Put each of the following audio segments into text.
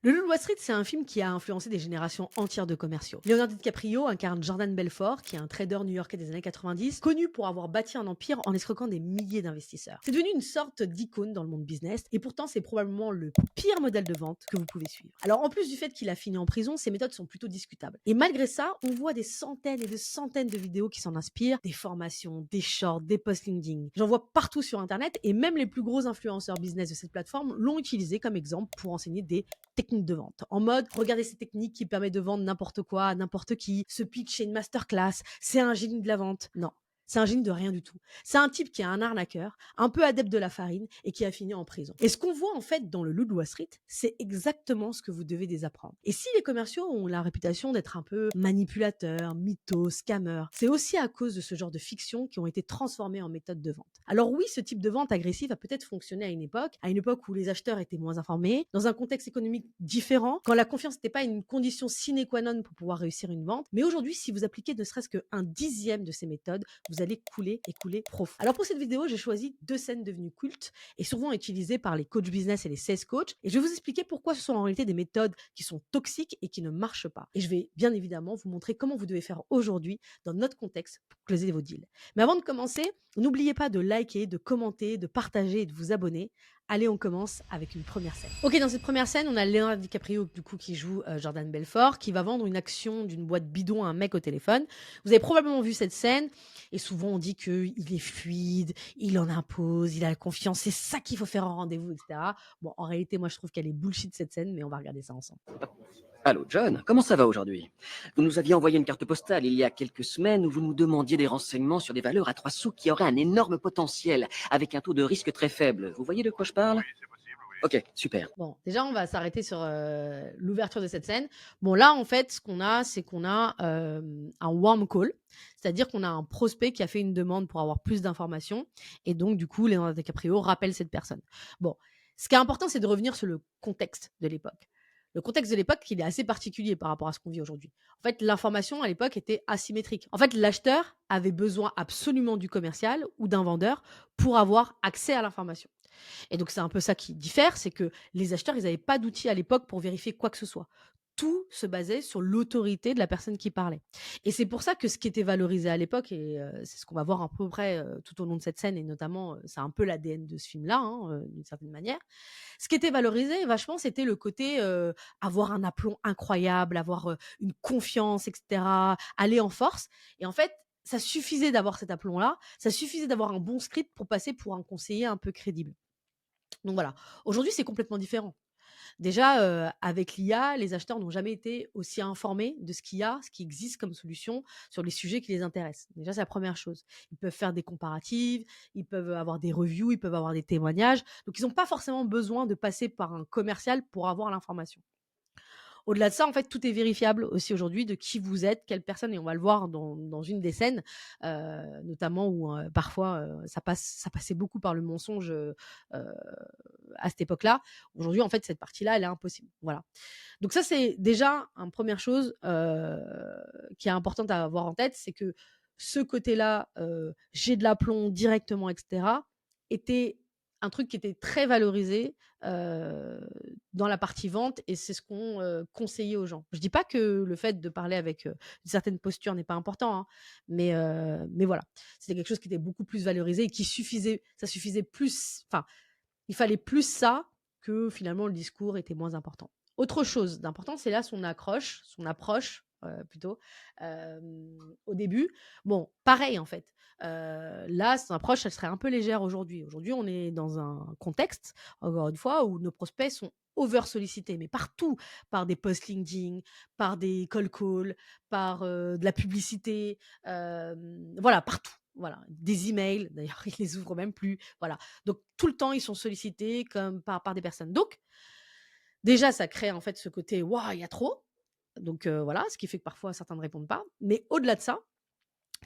Le Loup de Wall Street, c'est un film qui a influencé des générations entières de commerciaux. Leonardo DiCaprio incarne Jordan Belfort, qui est un trader new-yorkais des années 90, connu pour avoir bâti un empire en escroquant des milliers d'investisseurs. C'est devenu une sorte d'icône dans le monde business, et pourtant c'est probablement le pire modèle de vente que vous pouvez suivre. Alors en plus du fait qu'il a fini en prison, ses méthodes sont plutôt discutables. Et malgré ça, on voit des centaines et des centaines de vidéos qui s'en inspirent, des formations, des shorts, des posts LinkedIn. J'en vois partout sur Internet, et même les plus gros influenceurs business de cette plateforme l'ont utilisé comme exemple pour enseigner des techniques de vente. En mode, regardez ces techniques qui permettent de vendre n'importe quoi à n'importe qui. Ce pitch est une masterclass. C'est un génie de la vente. Non. C'est un génie de rien du tout. C'est un type qui est un arnaqueur, un peu adepte de la farine et qui a fini en prison. Et ce qu'on voit en fait dans le Loup de Wall Street, c'est exactement ce que vous devez désapprendre. Et si les commerciaux ont la réputation d'être un peu manipulateurs, mythos, scammers, c'est aussi à cause de ce genre de fiction qui ont été transformées en méthode de vente. Alors oui, ce type de vente agressive a peut-être fonctionné à une époque où les acheteurs étaient moins informés, dans un contexte économique différent, quand la confiance n'était pas une condition sine qua non pour pouvoir réussir une vente. Mais aujourd'hui, si vous appliquez ne serait-ce qu'un dixième de ces méthodes, vous allez couler et couler profond. Alors pour cette vidéo, j'ai choisi deux scènes devenues cultes et souvent utilisées par les coachs business et les sales coachs. Et je vais vous expliquer pourquoi ce sont en réalité des méthodes qui sont toxiques et qui ne marchent pas. Et je vais bien évidemment vous montrer comment vous devez faire aujourd'hui dans notre contexte pour closer vos deals. Mais avant de commencer, n'oubliez pas de liker, de commenter, de partager et de vous abonner. Allez, on commence avec une première scène. Ok, dans cette première scène, on a Leonardo DiCaprio du coup qui joue Jordan Belfort, qui va vendre une action d'une boîte bidon à un mec au téléphone. Vous avez probablement vu cette scène, et souvent on dit qu'il est fluide, il en impose, il a la confiance, c'est ça qu'il faut faire en rendez-vous, etc. Bon, en réalité, moi je trouve qu'elle est bullshit cette scène, mais on va regarder ça ensemble. Allô, John, comment ça va aujourd'hui? Vous nous aviez envoyé une carte postale il y a quelques semaines où vous nous demandiez des renseignements sur des valeurs à 3 sous qui auraient un énorme potentiel, avec un taux de risque très faible. Vous voyez de quoi je parle? Ok, super. Bon, déjà, on va s'arrêter sur l'ouverture de cette scène. Bon, là, en fait, ce qu'on a, c'est qu'on a un warm call, c'est-à-dire qu'on a un prospect qui a fait une demande pour avoir plus d'informations, et donc, du coup, Leonardo DiCaprio rappelle cette personne. Bon, ce qui est important, c'est de revenir sur le contexte de l'époque. Le contexte de l'époque, il est assez particulier par rapport à ce qu'on vit aujourd'hui. En fait, l'information à l'époque était asymétrique. En fait, l'acheteur avait besoin absolument du commercial ou d'un vendeur pour avoir accès à l'information. Et donc, c'est un peu ça qui diffère, c'est que les acheteurs, ils n'avaient pas d'outils à l'époque pour vérifier quoi que ce soit. Tout se basait sur l'autorité de la personne qui parlait. Et c'est pour ça que ce qui était valorisé à l'époque, et c'est ce qu'on va voir à peu près tout au long de cette scène, et notamment, c'est un peu l'ADN de ce film-là, hein, d'une certaine manière. Ce qui était valorisé vachement, c'était le côté avoir un aplomb incroyable, avoir une confiance, etc., aller en force. Et en fait, ça suffisait d'avoir cet aplomb-là, ça suffisait d'avoir un bon script pour passer pour un conseiller un peu crédible. Donc voilà. Aujourd'hui, c'est complètement différent. Déjà, avec l'IA, les acheteurs n'ont jamais été aussi informés de ce qu'il y a, ce qui existe comme solution sur les sujets qui les intéressent. Déjà, c'est la première chose. Ils peuvent faire des comparatifs, ils peuvent avoir des reviews, ils peuvent avoir des témoignages. Donc ils n'ont pas forcément besoin de passer par un commercial pour avoir l'information. Au-delà de ça, en fait, tout est vérifiable aussi aujourd'hui de qui vous êtes, quelle personne, et on va le voir dans une des scènes, notamment où parfois ça passait beaucoup par le mensonge à cette époque-là. Aujourd'hui, en fait, cette partie-là, elle est impossible. Voilà. Donc ça, c'est déjà une première chose qui est importante à avoir en tête, c'est que ce côté-là, j'ai de l'aplomb directement, etc., était un truc qui était très valorisé dans la partie vente, et c'est ce qu'on conseillait aux gens. Je dis pas que le fait de parler avec une certaine posture n'est pas important, hein, mais voilà, c'était quelque chose qui était beaucoup plus valorisé et qui suffisait, ça suffisait plus, enfin, il fallait plus ça que finalement le discours était moins important. Autre chose d'important, c'est là son approche plutôt au début. Bon, pareil en fait. Là, son approche, elle serait un peu légère aujourd'hui. Aujourd'hui, on est dans un contexte, encore une fois, où nos prospects sont over sollicités, mais partout, par des posts LinkedIn, par des call calls, par de la publicité, voilà, partout. Voilà, des emails, d'ailleurs, ils les ouvrent même plus. Voilà. Donc tout le temps, ils sont sollicités comme par des personnes. Donc déjà, ça crée en fait ce côté: «Waouh, il y a trop!» Donc voilà, ce qui fait que parfois certains ne répondent pas. Mais au-delà de ça,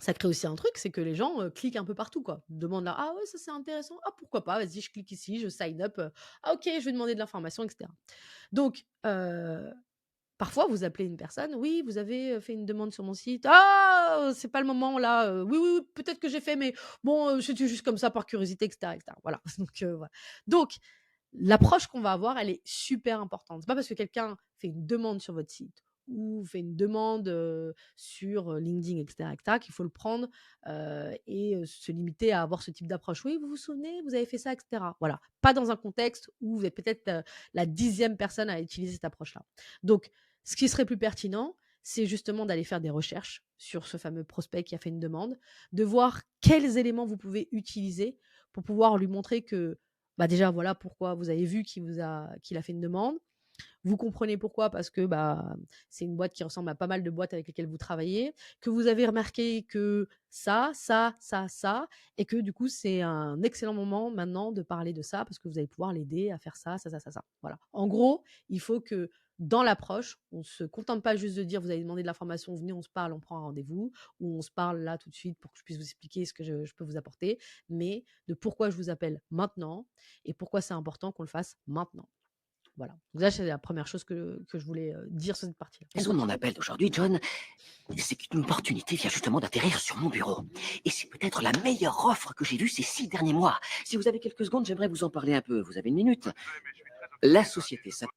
ça crée aussi un truc, c'est que les gens, cliquent un peu partout, quoi. Demandent là: «Ah ouais, ça c'est intéressant. Ah pourquoi pas? Vas-y, je clique ici, je sign up, ah OK, je vais demander de l'information», et cetera. Donc parfois, vous appelez une personne: «Oui, vous avez, fait une demande sur mon site». «Ah, c'est pas le moment là, oui, oui, oui, peut-être que j'ai fait, mais bon, c'était juste comme ça par curiosité», et cetera, et cetera. Voilà, donc voilà. Donc l'approche qu'on va avoir, elle est super importante. C'est pas parce que quelqu'un fait une demande sur votre site ou fait une demande, sur, LinkedIn et cetera, qu'il faut le prendre, se limiter à avoir ce type d'approche. «Oui, vous vous souvenez, vous avez fait ça?» et cetera. Voilà, pas dans un contexte où vous êtes peut-être, la 10e personne à utiliser cette approche-là. Donc ce qui serait plus pertinent, c'est justement d'aller faire des recherches sur ce fameux prospect qui a fait une demande, de voir quels éléments vous pouvez utiliser pour pouvoir lui montrer que, bah, déjà, voilà pourquoi vous avez vu qu'il a fait une demande. Vous comprenez pourquoi, parce que, bah, c'est une boîte qui ressemble à pas mal de boîtes avec lesquelles vous travaillez, que vous avez remarqué que ça et que du coup, c'est un excellent moment maintenant de parler de ça parce que vous allez pouvoir l'aider à faire ça. Voilà. En gros, il faut que dans l'approche, on ne se contente pas juste de dire: «Vous avez demandé de l'information, venez, on se parle, on prend un rendez-vous» ou «On se parle là tout de suite pour que je puisse vous expliquer ce que je peux vous apporter», mais de pourquoi je vous appelle maintenant et pourquoi c'est important qu'on le fasse maintenant. Voilà. Donc là, c'est la première chose que je voulais, dire sur cette partie-là. La raison de mon appel d'aujourd'hui, John, c'est qu'une opportunité vient justement d'atterrir sur mon bureau. Et c'est peut-être la meilleure offre que j'ai vue ces 6 derniers mois. Si vous avez quelques secondes, j'aimerais vous en parler un peu. Vous avez une minute? La société s'appelle...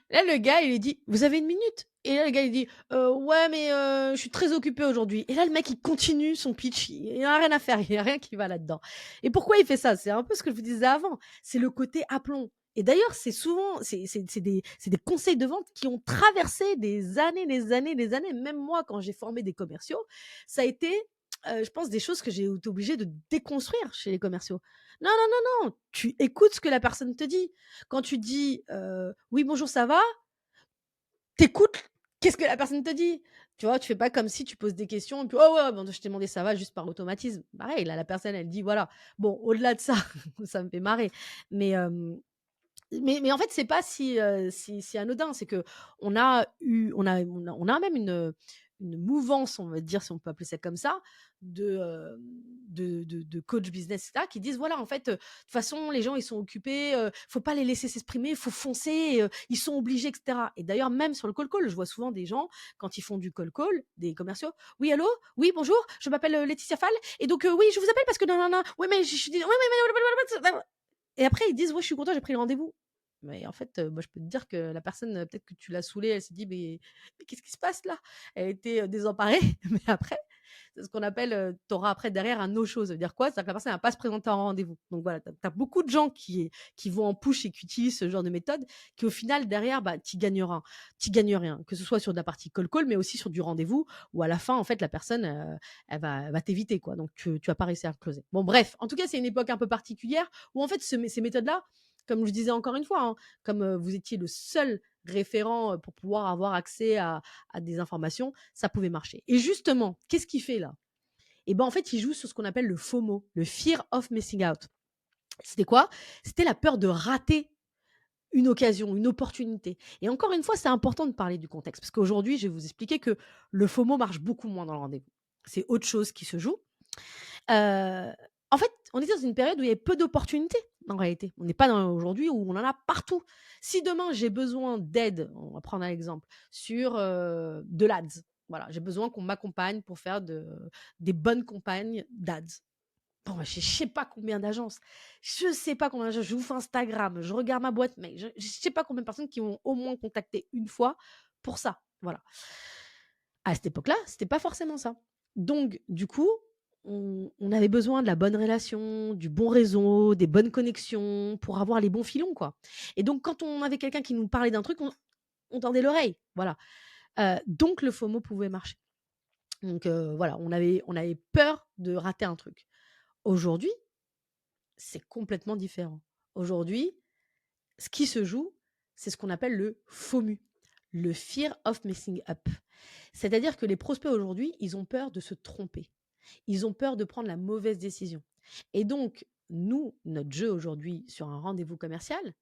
Là, le gars, il lui dit: «Vous avez une minute?» Et là, le gars, il dit: Ouais, mais je suis très occupé aujourd'hui». Et là, le mec, il continue son pitch, il en a rien à faire, il y a rien qui va là-dedans. Et pourquoi il fait ça? C'est un peu ce que je vous disais avant, c'est le côté aplomb. Et d'ailleurs, c'est souvent c'est des conseils de vente qui ont traversé des années, des années, des années. Même moi, quand j'ai formé des commerciaux, ça a été, je pense, des choses que j'ai été obligée de déconstruire chez les commerciaux. Non, non, non, non, tu écoutes ce que la personne te dit. Quand tu dis, «Oui, bonjour, ça va?» t'écoutes qu'est-ce que la personne te dit. Tu vois? Tu fais pas comme si tu poses des questions et puis: «Oh ouais, bon, je t'ai demandé ça va», juste par automatisme. Pareil, là, la personne, elle dit voilà. Bon, au-delà de ça, ça me fait marrer, mais mais en fait, c'est pas si anodin. C'est qu'on a eu on a même une mouvance, on va dire, si on peut appeler ça comme ça, de coach business et cetera, qui disent: «Voilà, en fait, de toute façon, les gens, ils sont occupés, faut pas les laisser s'exprimer, faut foncer, ils sont obligés» et cetera. Et d'ailleurs, même sur le cold call, je vois souvent des gens, quand ils font du cold call, des commerciaux: «Oui, allô? Oui, bonjour, je m'appelle, Laetitia Fall et donc oui, je vous appelle parce que nanana. Oui, mais je suis dé oui, mais» et après ils disent: «Ouais, je suis content, j'ai pris le rendez-vous». Mais en fait, moi, je peux te dire que la personne, peut-être que tu l'as saoulée, elle s'est dit: «Mais qu'est-ce qui se passe là?» Elle était, désemparée, mais après, c'est ce qu'on appelle, tu auras après derrière un no-show. Ça veut dire quoi? C'est-à-dire que la personne, elle va pas se présenter en rendez-vous. Donc voilà, tu as beaucoup de gens qui vont en push et qui utilisent ce genre de méthode, qui au final derrière, bah, tu gagnes rien. Que ce soit sur de la partie call call, mais aussi sur du rendez-vous où à la fin, en fait, la personne, elle va t'éviter quoi. Donc tu vas pas réussir à closer. Bon bref, en tout cas, c'est une époque un peu particulière où en fait ces méthodes-là, comme je disais encore une fois, hein, comme, vous étiez le seul référent, pour pouvoir avoir accès à des informations, ça pouvait marcher. Et justement, qu'est-ce qu'il fait là? Et ben, en fait, il joue sur ce qu'on appelle le FOMO, le Fear of Missing Out. C'était quoi? C'était la peur de rater une occasion, une opportunité. Et encore une fois, c'est important de parler du contexte parce qu'aujourd'hui, je vais vous expliquer que le FOMO marche beaucoup moins dans le rendez-vous. C'est autre chose qui se joue. Heu, En fait, on était dans une période où il y avait peu d'opportunités, en réalité. On n'est pas dans aujourd'hui où on en a partout. Si demain j'ai besoin d'aide, on va prendre un exemple, sur, de l'Ads. Voilà, j'ai besoin qu'on m'accompagne pour faire des bonnes campagnes d'Ads. Bon, bah, j'ai je sais pas combien d'agences. Je sais pas combien d'agences. J'ouvre Instagram, je regarde ma boîte mail. Je sais pas combien de personnes qui m'ont au moins contacté une fois pour ça. Voilà. À cette époque-là, c'était pas forcément ça. Donc du coup, on avait besoin de la bonne relation, du bon réseau, des bonnes connexions pour avoir les bons filons, quoi. Et donc quand on avait quelqu'un qui nous parlait d'un truc, on tendait l'oreille, voilà. Donc le FOMO pouvait marcher. Donc voilà, on avait peur de rater un truc. Aujourd'hui, c'est complètement différent. Aujourd'hui, ce qui se joue, c'est ce qu'on appelle le FOMU, le Fear of Messing Up. C'est-à-dire que les prospects aujourd'hui, ils ont peur de se tromper. Ils ont peur de prendre la mauvaise décision. Et donc, nous, notre jeu aujourd'hui sur un rendez-vous commercial,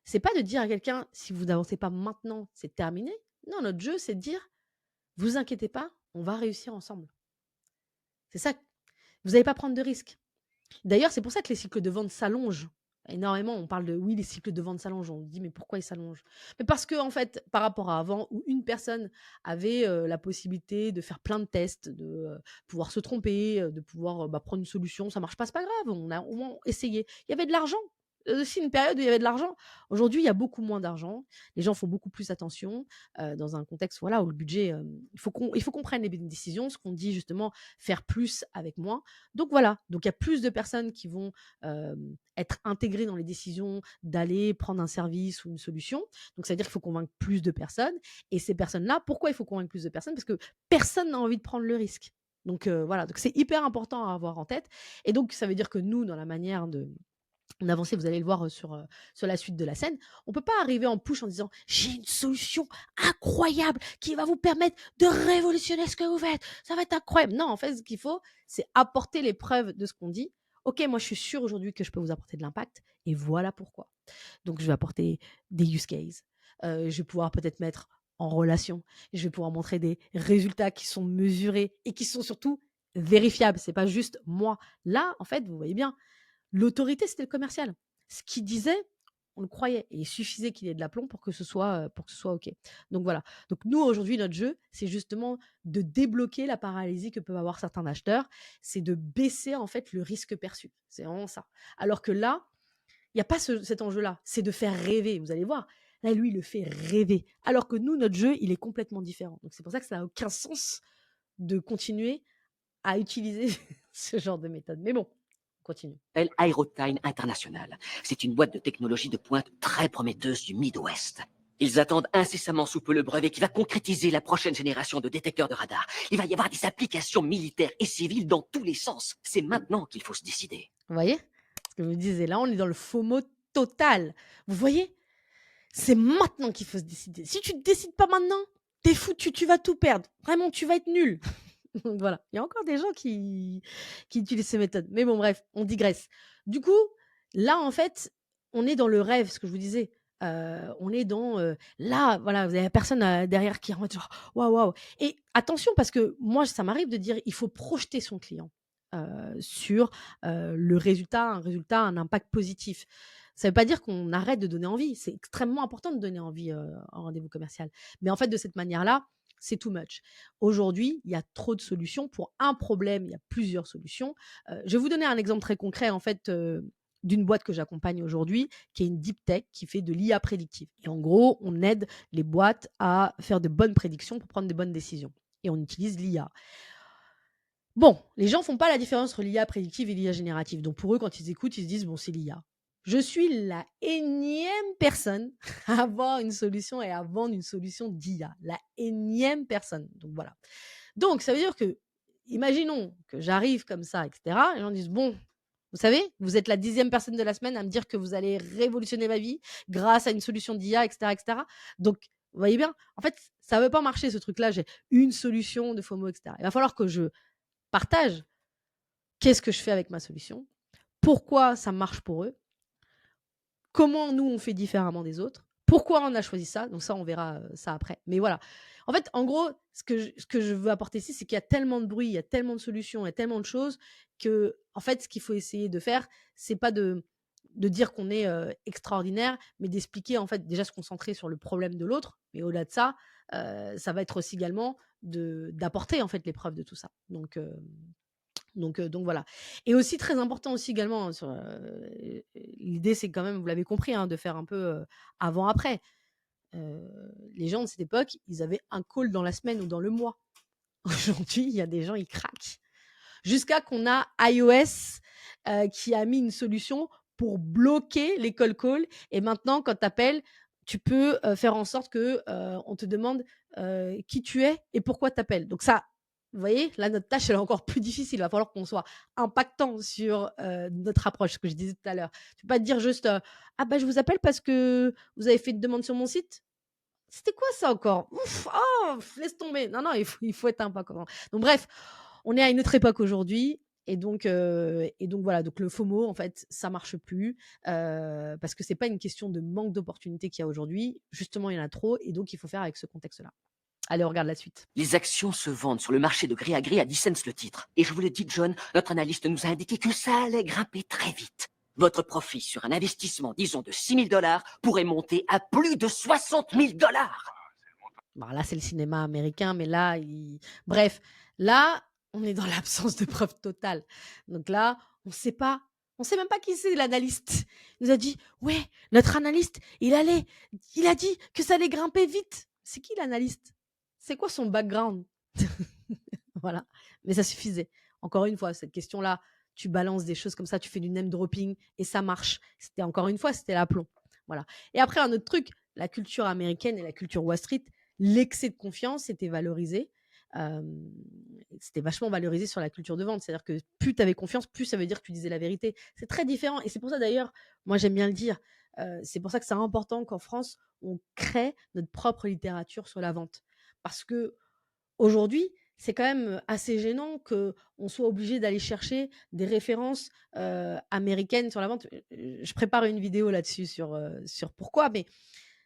c'est pas de dire à quelqu'un: «Si vous n'avancez pas maintenant, c'est terminé». Non, notre jeu, c'est de dire: «Vous inquiétez pas, on va réussir ensemble». C'est ça. Vous n'allez pas prendre de risques. D'ailleurs, c'est pour ça que les cycles de vente s'allongent. Énormément, on parle de oui, les cycles de vente s'allongent. On se dit: «Mais pourquoi ils s'allongent?» Mais parce que en fait, par rapport à avant où une personne avait, la possibilité de faire plein de tests, de, pouvoir se tromper, de pouvoir, prendre une solution, ça marche pas, c'est pas grave, on a au moins essayé. Il y avait de l'argent, aussi une période où il y avait de l'argent. Aujourd'hui, il y a beaucoup moins d'argent. Les gens font beaucoup plus attention, dans un contexte, voilà, où le budget, il faut qu'on prenne les bonnes décisions, ce qu'on dit justement, faire plus avec moins. Donc voilà, donc il y a plus de personnes qui vont, être intégrées dans les décisions d'aller prendre un service ou une solution. Donc ça veut dire qu'il faut convaincre plus de personnes et ces personnes-là, pourquoi il faut convaincre plus de personnes? Parce que personne n'a envie de prendre le risque. Donc voilà, donc c'est hyper important à avoir en tête et donc ça veut dire que nous, dans la manière de d'avancer, vous allez le voir, sur la suite de la scène, on peut pas arriver en push en disant: «J'ai une solution incroyable qui va vous permettre de révolutionner ce que vous faites, ça va être incroyable». Non, en fait, ce qu'il faut, c'est apporter les preuves de ce qu'on dit. «OK, moi je suis sûre aujourd'hui que je peux vous apporter de l'impact et voilà pourquoi». Donc je vais apporter des use cases, je vais pouvoir peut-être mettre en relation, je vais pouvoir montrer des résultats qui sont mesurés et qui sont surtout vérifiables. C'est pas juste moi. Là, en fait, vous voyez bien, l'autorité, c'était le commercial. Ce qu'il disait, on le croyait et il suffisait qu'il ait de l'aplomb pour que ce soit OK. Donc voilà. Donc nous, aujourd'hui, notre jeu, c'est justement de débloquer la paralysie que peuvent avoir certains acheteurs. C'est de baisser, en fait, le risque perçu. C'est vraiment ça. Alors que là, il y a pas cet enjeu-là. C'est de faire rêver. Vous allez voir. Là, lui, il le fait rêver. Alors que nous, notre jeu, il est complètement différent. Donc c'est pour ça que ça n'a aucun sens de continuer à utiliser ce genre de méthode. Mais bon, on continue. S'appelle Aerotime International. C'est une boîte de technologie de pointe très prometteuse du Midwest. Ils attendent incessamment sous peu le brevet qui va concrétiser la prochaine génération de détecteurs de radar. Il va y avoir des applications militaires et civiles dans tous les sens. C'est maintenant qu'il faut se décider. Vous voyez? Ce que je vous disais, là, on est dans le FOMO total. Vous voyez? C'est maintenant qu'il faut se décider. Si tu te décides pas maintenant, tu es foutu, tu vas tout perdre. Vraiment, tu vas être nul. Donc voilà, il y a encore des gens qui utilisent ces méthodes. Mais bon, bref, on digresse. Du coup, là, en fait, on est dans le rêve, ce que je vous disais. On est dans, là, voilà, vous avez la personne, derrière qui est en mode genre: «Waouh, waouh» et attention parce que moi, ça m'arrive de dire: «Il faut projeter son client, sur, le résultat, un impact positif». Ça veut pas dire qu'on arrête de donner envie. C'est extrêmement important de donner envie, en rendez-vous commercial. Mais en fait, de cette manière-là, c'est too much. Aujourd'hui, il y a trop de solutions. Pour un problème, il y a plusieurs solutions. Je vais vous donner un exemple très concret, en fait, d'une boîte que j'accompagne aujourd'hui, qui est une deep tech qui fait de l'IA prédictive. Et en gros, on aide les boîtes à faire de bonnes prédictions pour prendre de bonnes décisions. Et on utilise l'IA. Bon, les gens font pas la différence entre l'IA prédictive et l'IA générative. Donc pour eux, quand ils écoutent, ils se disent: «Bon, c'est l'IA». Je suis la énième personne à avoir une solution et à vendre une solution d'IA. La énième personne. Donc voilà. Donc ça veut dire que, imaginons que j'arrive comme ça et cetera, les gens disent: «Bon, vous savez, vous êtes la 10e personne de la semaine à me dire que vous allez révolutionner ma vie grâce à une solution d'IA» et cetera et cetera. Donc vous voyez bien, en fait, ça veut pas marcher ce truc-là, j'ai une solution de FOMO et cetera. Il va falloir que je partage qu'est-ce que je fais avec ma solution, pourquoi ça marche pour eux, comment nous on fait différemment des autres, pourquoi on a choisi ça. Donc ça, on verra ça après. Mais voilà. En fait, en gros, ce que je veux apporter ici, c'est qu'il y a tellement de bruit, il y a tellement de solutions, il y a tellement de choses que, en fait, ce qu'il faut essayer de faire, c'est pas de dire qu'on est extraordinaire, mais d'expliquer, en fait, déjà se concentrer sur le problème de l'autre. Mais au-delà de ça, ça va être aussi également d'apporter, en fait, les preuves de tout ça. Donc voilà et aussi très important aussi également, hein, l'idée c'est quand même, vous l'avez compris, hein, de faire un peu, avant-après. Les gens de cette époque, ils avaient un call dans la semaine ou dans le mois. Aujourd'hui, il y a des gens, ils craquent. Jusqu'à qu'on a iOS, qui a mis une solution pour bloquer les call calls et maintenant quand tu appelles, tu peux, faire en sorte que, on te demande, qui tu es et pourquoi tu appelles. Donc ça, vous voyez, là notre tâche elle est encore plus difficile. Il va falloir qu'on soit impactant sur, notre approche, ce que je disais tout à l'heure. Tu peux pas te dire juste, «Ah bah, je vous appelle parce que vous avez fait une demande sur mon site». C'était quoi ça encore? Ouf, oh, laisse tomber. Non, non, il faut être impactant. Donc bref, on est à une autre époque aujourd'hui et donc voilà, donc le FOMO en fait, ça marche plus, parce que c'est pas une question de manque d'opportunités qu'il y a aujourd'hui. Justement, il y en a trop et donc il faut faire avec ce contexte-là. Allez, on regarde la suite. Les actions se vendent sur le marché de gré à gré à 10 cents le titre. Et je vous le dis, John, notre analyste nous a indiqué que ça allait grimper très vite. Votre profit sur un investissement, disons, de 6 000 $ pourrait monter à plus de 60 000 $. Bon, là, c'est le cinéma américain, mais là, bref, là, on est dans l'absence de preuves totales. Donc là, on sait même pas qui c'est l'analyste. Il nous a dit: «Ouais, notre analyste, il a dit que ça allait grimper vite». C'est qui l'analyste? C'est quoi son background? Voilà, mais ça suffisait. Encore une fois, cette question-là, tu balances des choses comme ça, tu fais du name dropping et ça marche. C'était encore une fois, c'était l'aplomb. Voilà. Et après, un autre truc, la culture américaine et la culture Wall Street, l'excès de confiance était valorisé. C'était vachement valorisé sur la culture de vente. C'est-à-dire que plus tu avais confiance, plus ça veut dire que tu disais la vérité. C'est très différent. Et c'est pour ça d'ailleurs, moi j'aime bien le dire, c'est pour ça que c'est important qu'en France, on crée notre propre littérature sur la vente. Parce que aujourd'hui, c'est quand même assez gênant qu'on soit obligé d'aller chercher des références américaines sur la vente. Je prépare une vidéo là-dessus sur pourquoi, mais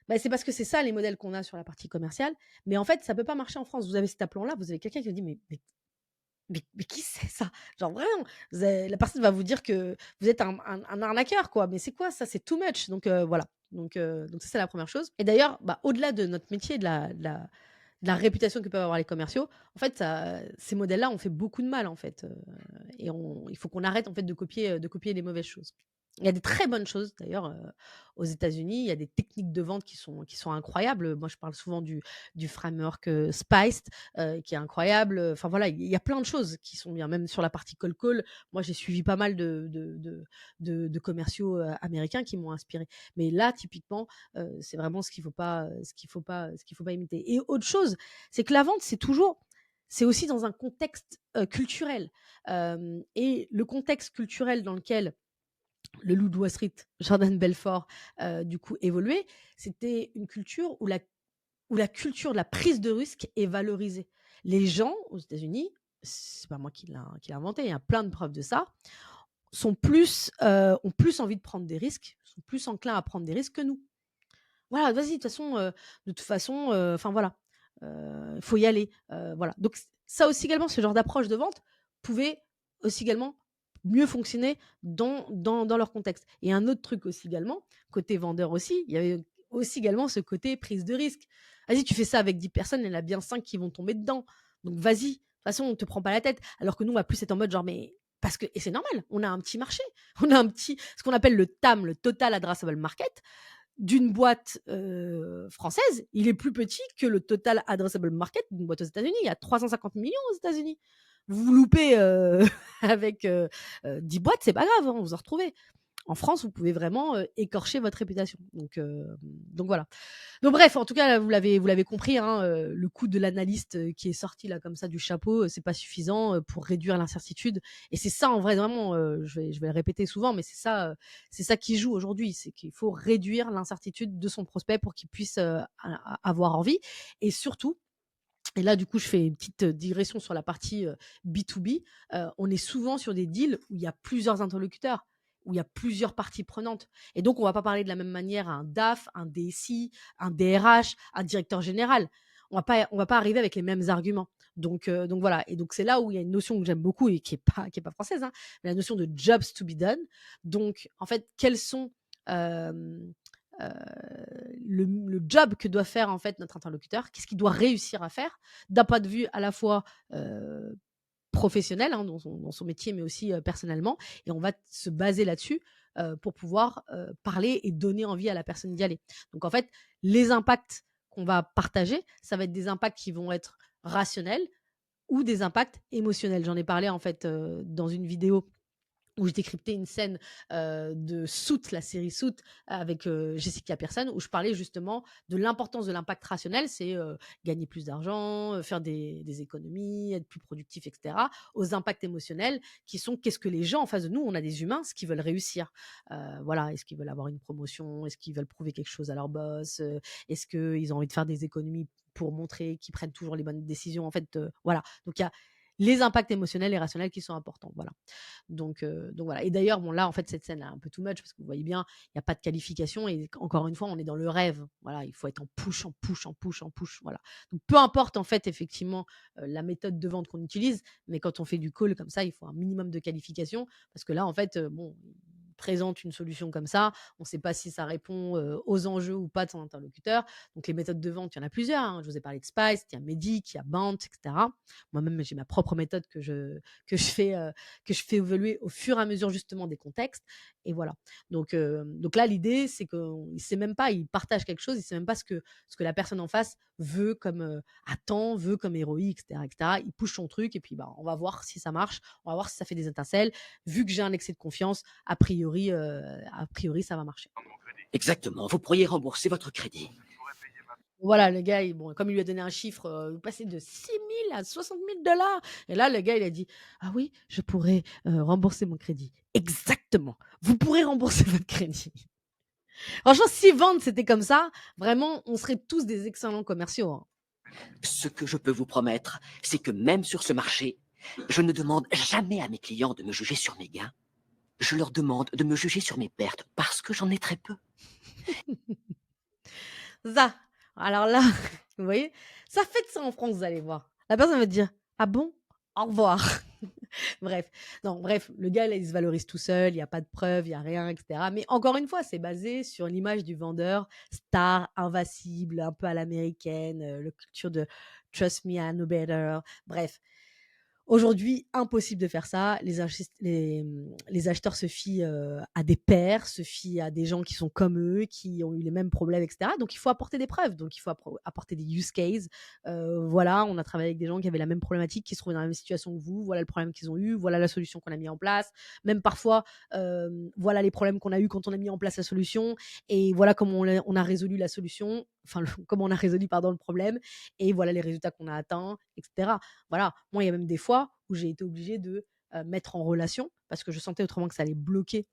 bah, c'est parce que c'est ça les modèles qu'on a sur la partie commerciale. Mais en fait, ça peut pas marcher en France. Vous avez cet aplomb-là, vous avez quelqu'un qui vous dit mais qui c'est ça? Genre vraiment, la personne va vous dire que vous êtes un arnaqueur, quoi. Mais c'est quoi ça? C'est too much. Donc voilà. Donc ça, c'est la première chose. Et d'ailleurs, bah, au-delà de notre métier, de la réputation que peuvent avoir les commerciaux, en fait, ces modèles-là ont fait beaucoup de mal, en fait. Et il faut qu'on arrête, en fait, de copier les mauvaises choses. Il y a des très bonnes choses, d'ailleurs, aux États-Unis. Il y a des techniques de vente qui sont incroyables. Moi, je parle souvent du framework Spiced, qui est incroyable. Enfin, voilà, il y a plein de choses qui sont bien. Même sur la partie cold call, moi, j'ai suivi pas mal de commerciaux américains qui m'ont inspiré. Mais là, typiquement, c'est vraiment ce qu'il faut pas imiter. Et autre chose, c'est que la vente, c'est aussi dans un contexte culturel. Et le contexte culturel dans lequel le loup de Wall Street, Jordan Belfort, du coup, évoluait, c'était une culture où la culture de la prise de risque est valorisée. Les gens aux États-Unis, c'est pas moi qui l'ai inventé, il y a plein de preuves de ça, ont plus envie de prendre des risques, sont plus enclins à prendre des risques que nous. Voilà, vas-y, de toute façon, enfin voilà, il faut y aller, voilà. Donc ça aussi également, ce genre d'approche de vente pouvait aussi également mieux fonctionner dans leur contexte. Et un autre truc aussi également, côté vendeur aussi, il y avait aussi également ce côté prise de risque. Vas-y, tu fais ça avec 10 personnes, il y en a bien 5 qui vont tomber dedans. Donc vas-y, de toute façon, on te prend pas la tête. Alors que nous, on va plus être en mode genre, mais parce que et c'est normal, on a un petit marché, on a ce qu'on appelle le TAM, le Total Addressable Market d'une boîte française, il est plus petit que le total addressable market d'une boîte aux États-Unis. Il y a 350 millions aux États-Unis. Vous vous loupez avec 10 boîtes, c'est pas grave, hein, vous en retrouvez. En France, vous pouvez vraiment écorcher votre réputation. Donc voilà. Donc bref, en tout cas, là, vous l'avez compris, hein, le coup de l'analyste qui est sorti là comme ça du chapeau, c'est pas suffisant pour réduire l'incertitude. Et c'est ça en vrai, vraiment, je vais le répéter souvent, mais c'est ça qui joue aujourd'hui, c'est qu'il faut réduire l'incertitude de son prospect pour qu'il puisse avoir envie. Et surtout, et là, du coup, je fais une petite digression sur la partie B2B. On est souvent sur des deals où il y a plusieurs interlocuteurs, où il y a plusieurs parties prenantes. Et donc, on ne va pas parler de la même manière à un DAF, un DSI, un DRH, un directeur général. On va pas arriver avec les mêmes arguments. Donc voilà. Et donc, c'est là où il y a une notion que j'aime beaucoup et qui est pas française, hein, mais la notion de jobs to be done. Donc, en fait, quels sont euh, euh, le job que doit faire en fait notre interlocuteur, qu'est-ce qu'il doit réussir à faire d'un point de vue à la fois professionnel, hein, dans son métier, mais aussi personnellement. Et on va se baser là-dessus pour pouvoir parler et donner envie à la personne d'y aller. Donc en fait, les impacts qu'on va partager, ça va être des impacts qui vont être rationnels ou des impacts émotionnels. J'en ai parlé en fait dans une vidéo où je décryptais une scène de Soot, la série Soot, avec Jessica Pearson, où je parlais justement de l'importance de l'impact rationnel, c'est gagner plus d'argent, faire des économies, être plus productif, etc., aux impacts émotionnels, qui sont qu'est-ce que les gens en face de nous, on a des humains, ce qu'ils veulent réussir. Voilà, est-ce qu'ils veulent avoir une promotion, est-ce qu'ils veulent prouver quelque chose à leur boss, est-ce qu'ils ont envie de faire des économies pour montrer qu'ils prennent toujours les bonnes décisions. En fait, voilà. Donc il y a les impacts émotionnels et rationnels qui sont importants. Voilà. Donc voilà. Et d'ailleurs, bon, là, en fait, cette scène est un peu too much parce que vous voyez bien, il n'y a pas de qualification et encore une fois, on est dans le rêve. Voilà, il faut être en push, en push, en push, en push. Voilà. Donc peu importe, en fait, effectivement, la méthode de vente qu'on utilise, mais quand on fait du call comme ça, il faut un minimum de qualification parce que là, en fait, bon, présente une solution comme ça, on ne sait pas si ça répond, aux enjeux ou pas de son interlocuteur. Donc les méthodes de vente, il y en a plusieurs, hein. Je vous ai parlé de Spice, il y a Medic, il y a Bant et cetera. Moi-même, j'ai ma propre méthode que je fais évoluer au fur et à mesure justement des contextes et voilà. Donc là, l'idée, c'est qu'il sait même pas, il partage quelque chose, il sait même pas ce que la personne en face veut comme, attend, veut comme ROI et cetera et cetera. Il push son truc et puis, bah, on va voir si ça marche, on va voir si ça fait des étincelles. Vu que j'ai un excès de confiance, a priori, ça va marcher. Exactement, vous pourriez rembourser votre crédit. Voilà, le gars, bon, comme il lui a donné un chiffre, passé de 6 000 à 60 000 et là, le gars, il a dit: «Ah oui, je pourrais, rembourser mon crédit». Exactement, vous pourrez rembourser votre crédit. Franchement, si vendre, c'était comme ça, vraiment, on serait tous des excellents commerciaux, hein. Ce que je peux vous promettre, c'est que même sur ce marché, je ne demande jamais à mes clients de me juger sur mes gains. Je leur demande de me juger sur mes pertes parce que j'en ai très peu. Ça, alors là, vous voyez? Ça fait de ça en France, vous allez voir. La personne va te dire: «Ah bon? Au revoir». Bref, non, bref, le gars là, il se valorise tout seul, il y a pas de preuves, il y a rien et cetera. Mais encore une fois, c'est basé sur l'image du vendeur star, invincible, un peu à l'américaine, le culture de «Trust me, I know better». Bref, aujourd'hui, impossible de faire ça. Les acheteurs se fient, à des pairs, se fient à des gens qui sont comme eux, qui ont eu les mêmes problèmes et cetera. Donc il faut apporter des preuves, donc il faut apporter des use cases. Voilà, on a travaillé avec des gens qui avaient la même problématique, qui se trouvaient dans la même situation que vous. Voilà le problème qu'ils ont eu, voilà la solution qu'on a mis en place. Même parfois, voilà les problèmes qu'on a eu quand on a mis en place la solution et voilà comment on a résolu la solution, enfin le comment on a résolu, pardon, le problème et voilà les résultats qu'on a atteints et cetera. Voilà, moi, il y a même des fois où j'ai été obligée de, mettre en relation, parce que je sentais autrement que ça allait bloquer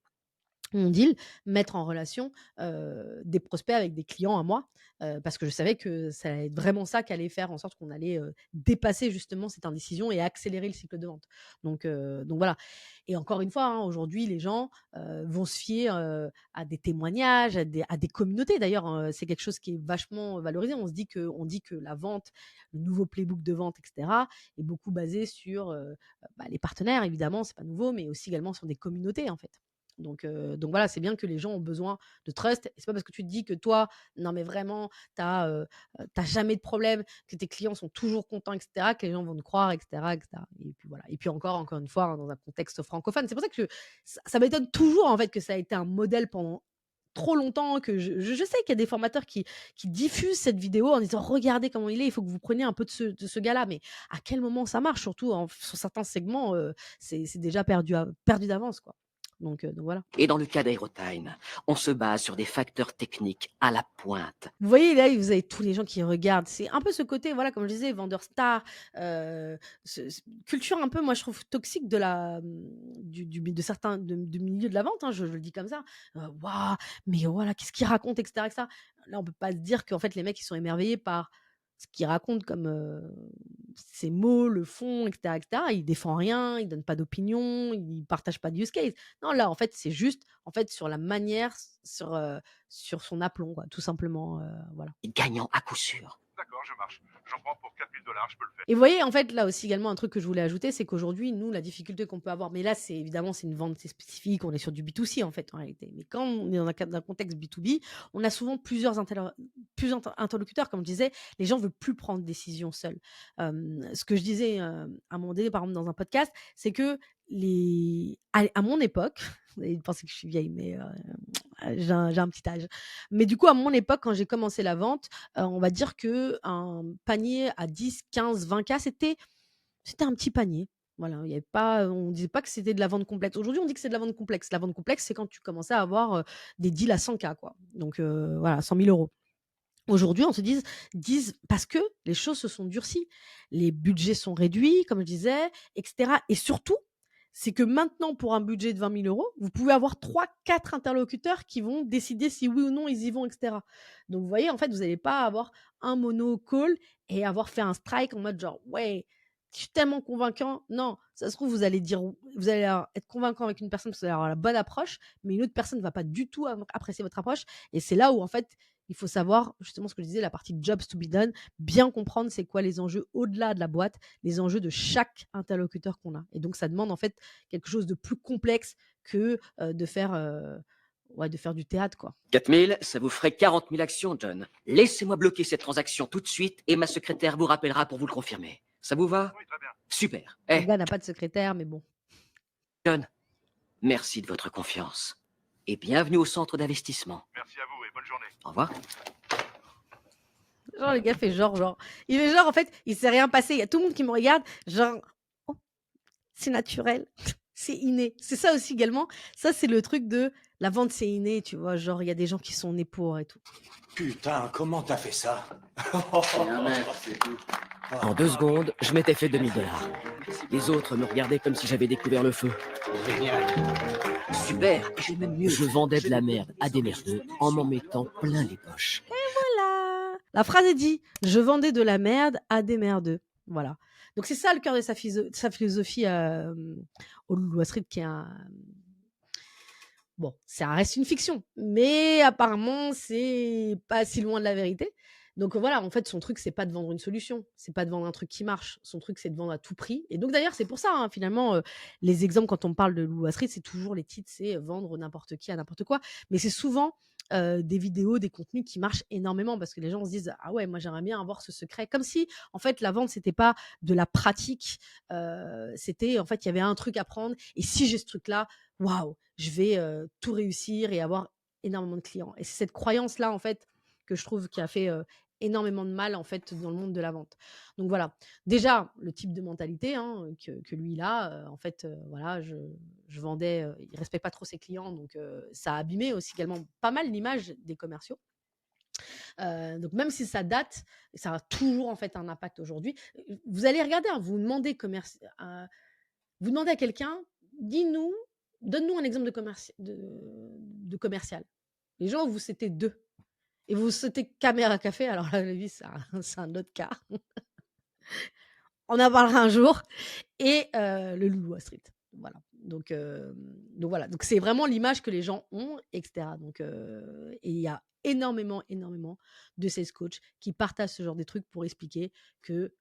mon deal, mettre en relation, des prospects avec des clients à moi, parce que je savais que ça allait être vraiment ça qui allait faire en sorte qu'on allait, dépasser justement cette indécision et accélérer le cycle de vente. Donc voilà et encore une fois, hein, aujourd'hui, les gens, vont se fier, à des témoignages, à des communautés d'ailleurs, c'est quelque chose qui est vachement valorisé. On dit que la vente, le nouveau playbook de vente et cetera, est beaucoup basé sur, bah, les partenaires évidemment, c'est pas nouveau, mais aussi également sur des communautés, en fait. Donc voilà, c'est bien que les gens ont besoin de trust et c'est pas parce que tu te dis que toi, non mais vraiment, tu as, jamais de problème, que tes clients sont toujours contents et cetera, que les gens vont te croire et cetera et puis voilà et puis encore une fois, hein, dans un contexte francophone. C'est pour ça que ça m'étonne toujours en fait que ça a été un modèle pendant trop longtemps, que je sais qu'il y a des formateurs qui diffusent cette vidéo en disant: «Regardez comment il est, il faut que vous preniez un peu de ce gars-là», mais à quel moment ça marche? Surtout sur certains segments, c'est déjà perdu d'avance, quoi. Donc voilà. Et dans le cas d'Aerotime, on se base sur des facteurs techniques à la pointe. Vous voyez, là, vous avez tous les gens qui regardent. C'est un peu ce côté, voilà, comme je disais, vendeur star, culture un peu, moi, je trouve toxique de certains du milieu de la vente, hein, je le dis comme ça. Waouh, mais voilà, qu'est-ce qu'ils racontent, et cetera. Là, on peut pas se dire qu'en fait, les mecs, ils sont émerveillés par ce qu'ils racontent comme, ces mots, le fond, et cetera. Il défend rien, il donne pas d'opinion, il partage pas de use case. Non, là, en fait, c'est juste, en fait, sur la manière, sur son aplomb, quoi, tout simplement, voilà. Gagnant à coup sûr. Et vous voyez, en fait, là aussi également un truc que je voulais ajouter, c'est qu'aujourd'hui, nous, la difficulté qu'on peut avoir, mais là, c'est évidemment, c'est une vente, c'est spécifique, on est sur du B2C en fait, en réalité. Mais quand on est dans un contexte B2B, on a souvent plusieurs interlocuteurs, comme je disais, les gens ne veulent plus prendre de décision seuls. Ce que je disais à un moment donné, par exemple, dans un podcast, c'est que à mon époque, vous allez penser que je suis vieille, mais j'ai un petit âge. Mais du coup, à mon époque, quand j'ai commencé la vente, on va dire qu'un panier à 10, 15, 20 K, c'était un petit panier. Voilà, il y avait pas, on disait pas que c'était de la vente complexe. Aujourd'hui, on dit que c'est de la vente complexe. La vente complexe, c'est quand tu commençais à avoir, des deals à 100 K quoi. Donc voilà, 100 000 €. Aujourd'hui, on se dise parce que les choses se sont durcies. Les budgets sont réduits, comme je disais et cetera et surtout, c'est que maintenant, pour un budget de 20 000 €, vous pouvez avoir 3, 4 interlocuteurs qui vont décider si oui ou non ils y vont et cetera. Donc vous voyez, en fait, vous n'allez pas avoir un mono call et avoir fait un strike en mode genre: «Ouais, je suis tellement convaincant». Non, ça se trouve, vous allez être convaincant avec une personne parce que vous allez avoir la bonne approche, mais une autre personne ne va pas du tout apprécier votre approche et c'est là où, en fait, il faut savoir justement ce que je disais, la partie jobs to be done, bien comprendre c'est quoi les enjeux au-delà de la boîte, les enjeux de chaque interlocuteur qu'on a. Et donc ça demande en fait quelque chose de plus complexe que ouais, de faire du théâtre, quoi. 4000, ça vous ferait 40 000 actions, John. Laissez-moi bloquer cette transaction tout de suite et ma secrétaire vous rappellera pour vous le confirmer. Ça vous va? Oui, très bien. Super. Le gars n'a pas de secrétaire, mais bon. John, merci de votre confiance. Et bienvenue au centre d'investissement. Merci à vous et bonne journée. Au revoir. Genre, le gars fait genre. Il fait genre, en fait, il s'est rien passé. Il y a tout le monde qui me regarde, genre, oh, c'est naturel, c'est inné. C'est ça aussi également. Ça, c'est le truc de la vente, c'est inné, tu vois. Genre, il y a des gens qui sont nés pour et tout. Putain, comment t'as fait ça? En 2 secondes, je m'étais fait 2000 $. Les autres me regardaient comme si j'avais découvert le feu. Génial. Super, j'ai même mieux. Je vendais de la merde à des merdeux en m'en mettant plein les poches. Voilà. La phrase est dit. Je vendais de la merde à des merdeux. Voilà. Donc, c'est ça le cœur de sa philosophie au Loup Wall Street, qui est un. Bon, ça reste une fiction, mais apparemment, c'est pas si loin de la vérité. Donc voilà, en fait, son truc, c'est pas de vendre une solution, c'est pas de vendre un truc qui marche. Son truc, c'est de vendre à tout prix. Et donc d'ailleurs, c'est pour ça, hein, finalement, les exemples quand on parle de Loup Wall Street, c'est toujours les titres, c'est vendre n'importe qui à n'importe quoi. Mais c'est souvent des vidéos, des contenus qui marchent énormément parce que les gens se disent ah ouais, moi j'aimerais bien avoir ce secret. Comme si en fait la vente c'était pas de la pratique, c'était en fait il y avait un truc à prendre et si j'ai ce truc là, waouh, je vais tout réussir et avoir énormément de clients. Et c'est cette croyance-là, en fait, que je trouve qui a fait énormément de mal, en fait, dans le monde de la vente. Donc voilà. Déjà, le type de mentalité hein, que lui, il a, en fait, voilà, je vendais, il respecte pas trop ses clients, donc ça a abîmé aussi également pas mal l'image des commerciaux. Donc même si ça date, ça a toujours en fait un impact aujourd'hui. Vous allez regarder, hein, vous demandez à quelqu'un, dis-nous, donne-nous un exemple de commercial. Les gens, vous c'était deux. Et vous c'était caméra café, alors là, la vie, c'est un autre cas. On en parlera un jour. Et le Loulou à Street. Voilà. Donc voilà. Donc c'est vraiment l'image que les gens ont, etc. Donc, et il y a énormément, énormément de sales coachs qui partagent ce genre de trucs pour expliquer que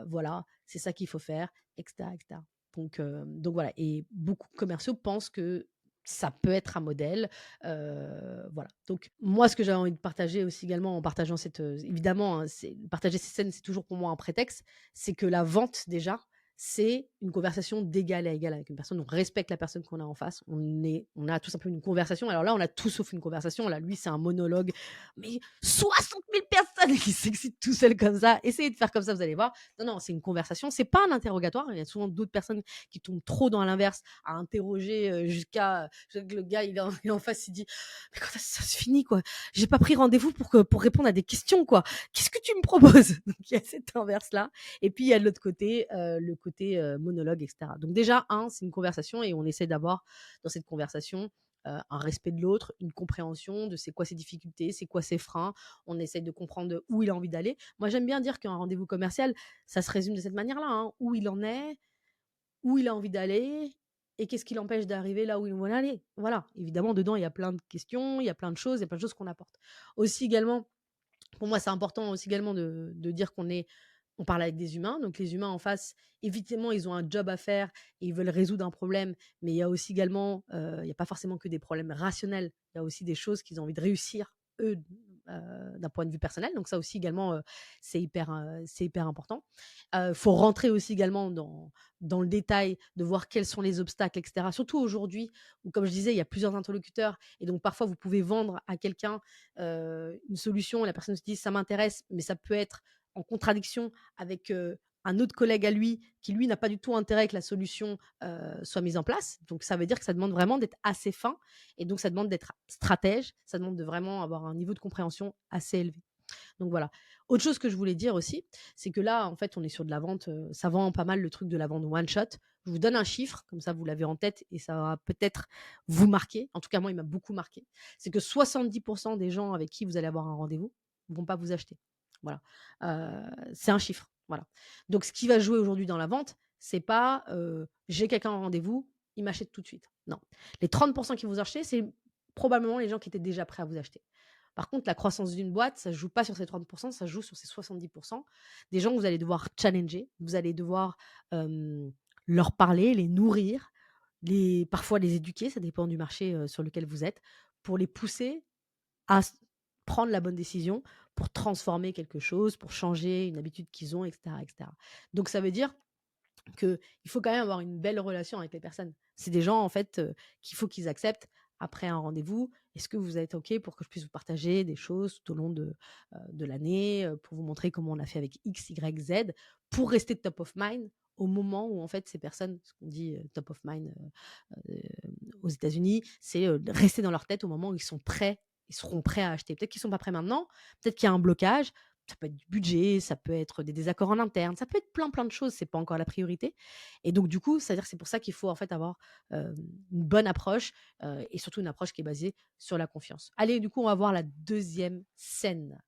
voilà, c'est ça qu'il faut faire, etc. etc. Donc voilà. Et beaucoup de commerciaux pensent que ça peut être un modèle. Voilà. Donc, moi, ce que j'avais envie de partager aussi également en partageant cette. Évidemment, hein, partager ces scènes, c'est toujours pour moi un prétexte. C'est que la vente, déjà, c'est une conversation d'égal à égal avec une personne. On respecte la personne qu'on a en face. On a tout simplement une conversation. Alors là, on a tout sauf une conversation. Là, lui, c'est un monologue. Mais 60 000 personnes qui s'excitent tout seul comme ça. Essayez de faire comme ça, vous allez voir. Non, non, c'est une conversation. C'est pas un interrogatoire. Il y a souvent d'autres personnes qui tombent trop dans l'inverse à interroger jusqu'à le gars, il est en face, il dit mais quand ça se finit quoi. J'ai pas pris rendez-vous pour répondre à des questions quoi. Qu'est-ce que tu me proposes? Donc il y a cet inverse là. Et puis il y a de l'autre côté le côté monologue, etc. Donc déjà c'est une conversation et on essaie d'avoir dans cette conversation un respect de l'autre, une compréhension de c'est quoi ses difficultés, c'est quoi ses freins. On essaie de comprendre où il a envie d'aller. Moi, j'aime bien dire qu'un rendez-vous commercial, ça se résume de cette manière-là, hein, où il en est, où il a envie d'aller et qu'est-ce qui l'empêche d'arriver là où il veut aller. Voilà, évidemment, dedans, il y a plein de questions, il y a plein de choses, il y a plein de choses qu'on apporte. Aussi également, pour moi, c'est important aussi également de dire on parle avec des humains. Donc, les humains en face, évidemment, ils ont un job à faire et ils veulent résoudre un problème. Mais il y a aussi également, il n'y a pas forcément que des problèmes rationnels. Il y a aussi des choses qu'ils ont envie de réussir, eux, d'un point de vue personnel. Donc, ça aussi également, c'est hyper important. Il faut rentrer aussi également dans le détail de voir quels sont les obstacles, etc. Surtout aujourd'hui, où, comme je disais, il y a plusieurs interlocuteurs. Et donc, parfois, vous pouvez vendre à quelqu'un une solution et la personne se dit ça m'intéresse, mais ça peut être en contradiction avec un autre collègue à lui qui, lui, n'a pas du tout intérêt que la solution soit mise en place. Donc, ça veut dire que ça demande vraiment d'être assez fin et donc ça demande d'être stratège, ça demande de vraiment avoir un niveau de compréhension assez élevé. Donc voilà. Autre chose que je voulais dire aussi, c'est que là, en fait, on est sur de la vente, ça vend pas mal le truc de la vente one shot. Je vous donne un chiffre, comme ça vous l'avez en tête et ça va peut-être vous marquer. En tout cas, moi, il m'a beaucoup marqué. C'est que 70% des gens avec qui vous allez avoir un rendez-vous ne vont pas vous acheter. Voilà. C'est un chiffre. Voilà. Donc, ce qui va jouer aujourd'hui dans la vente, c'est pas j'ai quelqu'un en rendez-vous, il m'achète tout de suite. Non. Les 30% qui vont vous acheter, c'est probablement les gens qui étaient déjà prêts à vous acheter. Par contre, la croissance d'une boîte, ça ne joue pas sur ces 30, ça se joue sur ces 70. Des gens que vous allez devoir challenger, vous allez devoir, hem, leur parler, les nourrir, parfois les éduquer, ça dépend du marché, sur lequel vous êtes, pour les pousser à prendre la bonne décision, pour transformer quelque chose, pour changer une habitude qu'ils ont, et cetera, et cetera. Donc ça veut dire qu'il faut quand même avoir une belle relation avec les personnes. C'est des gens, en fait, qu'il faut qu'ils acceptent après un rendez-vous. Est-ce que vous êtes OK pour que je puisse vous partager des choses tout au long de l'année, pour vous montrer comment on a fait avec X, Y, Z, pour rester top of mind au moment où, en fait, ces personnes, ce qu'on dit, top of mind, aux États-Unis, c'est, rester dans leur tête au moment où ils seront prêts à acheter. Peut-être qu'ils sont pas prêts maintenant, peut-être qu'il y a un blocage, ça peut être du budget, ça peut être des désaccords en interne, ça peut être plein, plein de choses, c'est pas encore la priorité et donc du coup, c'est-à-dire que c'est pour ça qu'il faut en fait avoir, une bonne approche, et surtout une approche qui est basée sur la confiance. Allez, du coup, on va voir la deuxième scène.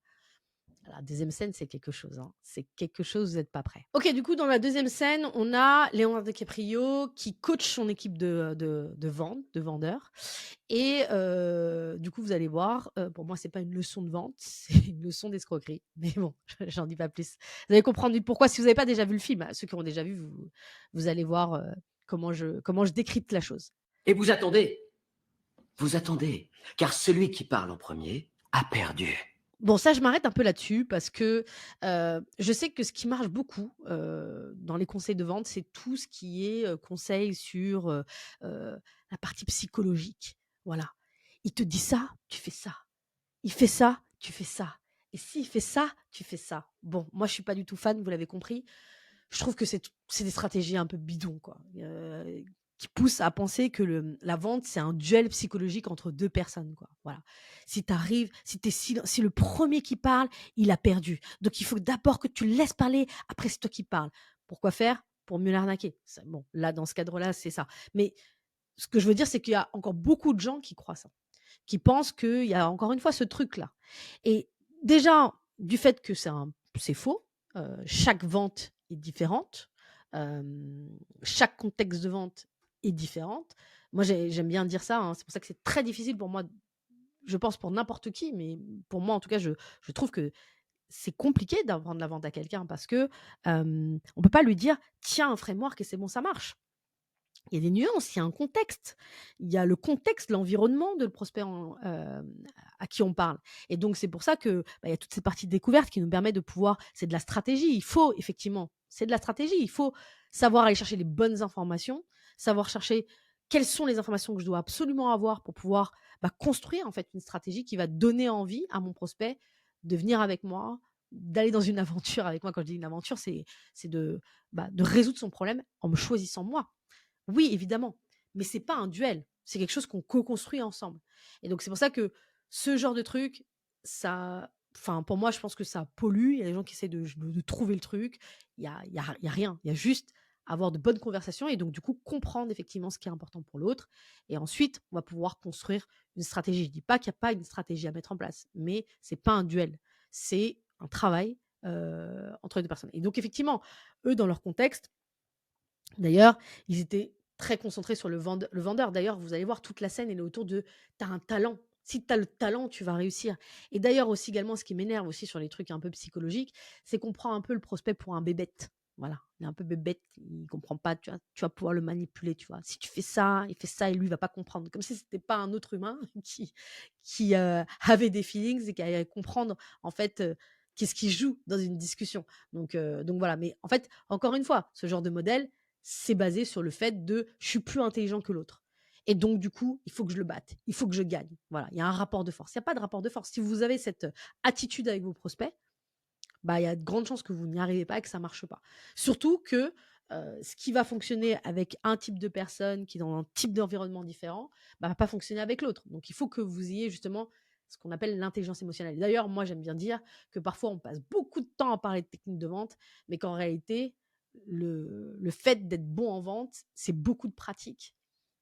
La deuxième scène, c'est quelque chose, hein. C'est quelque chose, vous êtes pas prêts. OK, du coup, dans la deuxième scène, on a Leonardo DiCaprio qui coach son équipe de vente, de vendeurs et du coup, vous allez voir, pour moi, c'est pas une leçon de vente, c'est une leçon d'escroquerie. Mais bon, j'en dis pas plus. Vous allez comprendre vite pourquoi. Si vous n'avez pas déjà vu le film, ceux qui ont déjà vu, vous allez voir, comment je décrypte la chose. Et vous attendez, car celui qui parle en premier a perdu. Bon, ça, je m'arrête un peu là-dessus parce que, je sais que ce qui marche beaucoup, dans les conseils de vente, c'est tout ce qui est, conseil sur, la partie psychologique. Voilà. Il te dit ça, tu fais ça. Il fait ça, tu fais ça. Et s'il fait ça, tu fais ça. Bon, moi, je suis pas du tout fan, vous l'avez compris. Je trouve que c'est des stratégies un peu bidons, quoi, qui poussent à penser que la vente, c'est un duel psychologique entre 2 personnes, quoi. Voilà. Si le premier qui parle, il a perdu. Donc il faut d'abord que tu le laisses parler, après c'est toi qui parles. Pourquoi faire? Pour mieux l'arnaquer. Bon, là, dans ce cadre-là, c'est ça. Mais ce que je veux dire, c'est qu'il y a encore beaucoup de gens qui croient ça, qui pensent qu'il y a encore une fois ce truc-là. Et déjà, du fait que c'est faux, chaque vente est différente, chaque contexte de vente est différente. Moi, j'aime bien dire ça, hein, c'est pour ça que c'est très difficile pour moi, je pense pour n'importe qui, mais pour moi en tout cas, je trouve que c'est compliqué d'apprendre la vente à quelqu'un parce que, on peut pas lui dire: «Tiens un framework et c'est bon, ça marche». Il y a des nuances, il y a un contexte. Il y a le contexte, l'environnement de le prospect à qui on parle et donc c'est pour ça que, il y a toute cette partie découverte qui nous permet de pouvoir c'est de la stratégie. Il faut effectivement, c'est de la stratégie. Il faut savoir aller chercher les bonnes informations, savoir chercher quelles sont les informations que je dois absolument avoir pour pouvoir, construire en fait une stratégie qui va donner envie à mon prospect de venir avec moi, d'aller dans une aventure avec moi. Quand je dis une aventure, c'est de résoudre son problème en me choisissant moi. Oui, évidemment, mais c'est pas un duel. C'est quelque chose qu'on co-construit ensemble et donc c'est pour ça que ce genre de truc, ça enfin, pour moi, je pense que ça pollue. Il y a des gens qui essaient de trouver le truc. Il y a rien. Il y a juste avoir de bonnes conversations et donc du coup, comprendre effectivement ce qui est important pour l'autre et ensuite, on va pouvoir construire une stratégie. Je dis pas qu'il y a pas une stratégie à mettre en place, mais c'est pas un duel. C'est un travail, entre les 2 personnes et donc effectivement, eux, dans leur contexte, d'ailleurs, ils étaient très concentrés sur le vendeur. D'ailleurs, vous allez voir toute la scène, elle est autour de: «Tu as un talent. Si tu as le talent, tu vas réussir» et d'ailleurs aussi également, ce qui m'énerve aussi sur les trucs un peu psychologiques, c'est qu'on prend un peu le prospect pour un bébête. Voilà, il est un peu bébête, il comprend pas, tu vas pouvoir le manipuler, tu vois? Si tu fais ça, il fait ça et lui, il va pas comprendre. Comme si c'était pas un autre humain qui avait des feelings et qui allait comprendre en fait, qu'est-ce qui joue dans une discussion. Donc voilà, mais en fait, encore une fois, ce genre de modèle, c'est basé sur le fait de je suis plus intelligent que l'autre. Et donc, du coup, il faut que je le batte, il faut que je gagne. Voilà, il y a un rapport de force. Il n'y a pas de rapport de force. Si vous avez cette attitude avec vos prospects, il y a de grandes chances que vous n'y arrivez pas et que ça ne marche pas. Surtout que ce qui va fonctionner avec un type de personne qui est dans un type d'environnement différent, va pas fonctionner avec l'autre. Donc, il faut que vous ayez justement ce qu'on appelle l'intelligence émotionnelle. D'ailleurs, moi, j'aime bien dire que parfois, on passe beaucoup de temps à parler de techniques de vente, mais qu'en réalité, le fait d'être bon en vente, c'est beaucoup de pratique.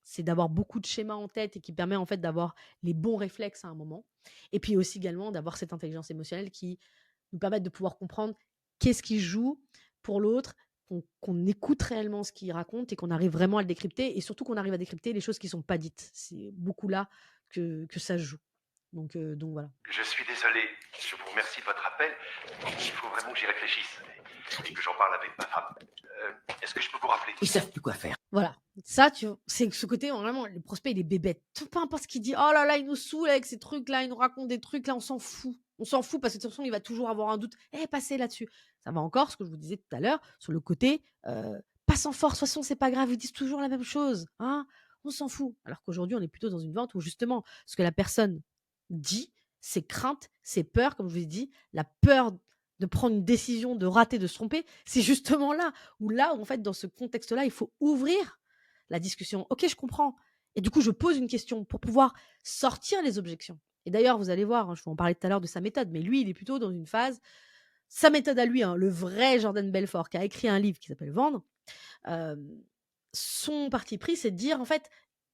C'est d'avoir beaucoup de schémas en tête et qui permet en fait d'avoir les bons réflexes à un moment. Et puis aussi également d'avoir cette intelligence émotionnelle qui nous permettent de pouvoir comprendre qu'est-ce qui joue pour l'autre, qu'on écoute réellement ce qu'il raconte et qu'on arrive vraiment à le décrypter et surtout qu'on arrive à décrypter les choses qui ne sont pas dites. C'est beaucoup là que ça se joue. Donc voilà. Je suis désolé, je vous remercie de votre appel. Il faut vraiment que j'y réfléchisse et que j'en parle avec ma femme. Est-ce que je peux vous rappeler? Ils savent plus quoi faire. Voilà. Ça, c'est ce côté, vraiment, le prospect, il est bébête. Tout peu importe ce qu'il dit. Oh là là, il nous saoule avec ces trucs-là, il nous raconte des trucs, là, on s'en fout. On s'en fout parce que de toute façon, il va toujours avoir un doute. Passez là-dessus. Ça va encore, ce que je vous disais tout à l'heure, sur le côté, pas sans force. De toute façon, c'est pas grave, ils disent toujours la même chose. Hein, on s'en fout. Alors qu'aujourd'hui, on est plutôt dans une vente où, justement, ce que la personne dit, ses craintes, ses peurs, comme je vous ai dit, la peur de prendre une décision, de rater, de se tromper, c'est justement là où en fait, dans ce contexte-là, il faut ouvrir la discussion. OK, je comprends. Et du coup, je pose une question pour pouvoir sortir les objections. Et d'ailleurs, vous allez voir, je vous en parlais tout à l'heure de sa méthode, mais lui, il est plutôt dans une phase, sa méthode à lui, hein, le vrai Jordan Belfort, qui a écrit un livre qui s'appelle Vendre, euh, son parti pris, c'est de dire, en fait,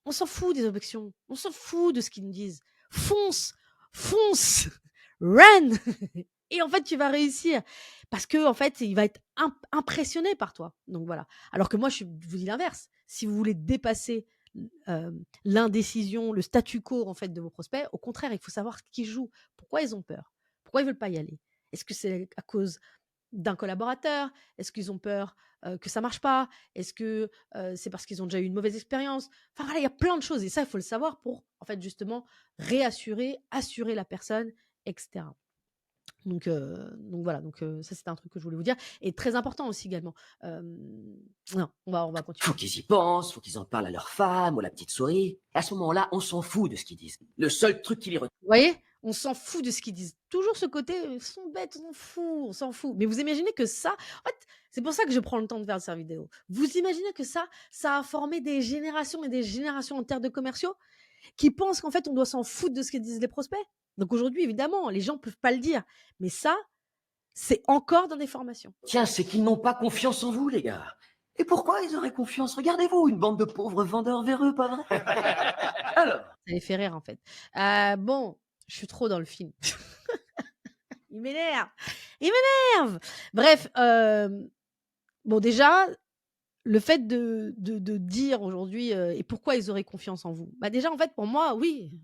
on s'en fout des objections, on s'en fout de ce qu'ils nous disent. Fonce, fonce, run. Et en fait, tu vas réussir parce que en fait, il va être impressionné par toi. Donc voilà. Alors que moi, je vous dis l'inverse. Si vous voulez dépasser l'indécision, le statu quo en fait de vos prospects, au contraire, il faut savoir ce qu'ils jouent. Pourquoi ils ont peur? Pourquoi ils veulent pas y aller? Est-ce que c'est à cause d'un collaborateur? Est-ce qu'ils ont peur que ça marche pas? Est-ce que c'est parce qu'ils ont déjà eu une mauvaise expérience? Enfin voilà, il y a plein de choses et ça, il faut le savoir pour en fait justement réassurer, assurer la personne, etc. Donc voilà, ça c'était un truc que je voulais vous dire et très important aussi également. Non, on va Faut continuer. qu'ils y pensent, faut qu'ils en parlent à leur femme ou à la petite souris. À ce moment-là, on s'en fout de ce qu'ils disent. Le seul truc qui les retient, Vous voyez? On s'en fout de ce qu'ils disent. Toujours ce côté, ils sont bêtes, on s'en fout. Mais vous imaginez que ça, en fait, c'est pour ça que je prends le temps de faire cette vidéo. Vous imaginez que ça a formé des générations et des générations entières de commerciaux qui pensent qu'en fait, on doit s'en foutre de ce que disent les prospects. Donc aujourd'hui, évidemment, les gens peuvent pas le dire. Mais ça, c'est encore dans des formations. c'est qu'ils n'ont pas confiance en vous, les gars. Et pourquoi ils auraient confiance? Regardez-vous, une bande de pauvres vendeurs véreux, pas vrai? Alors, Ça les fait rire, en fait. Bon, je suis trop dans le film. Il m'énerve. Il m'énerve. Bref, bon, déjà, le fait de dire aujourd'hui et pourquoi ils auraient confiance en vous. Bah déjà, en fait, pour moi, oui.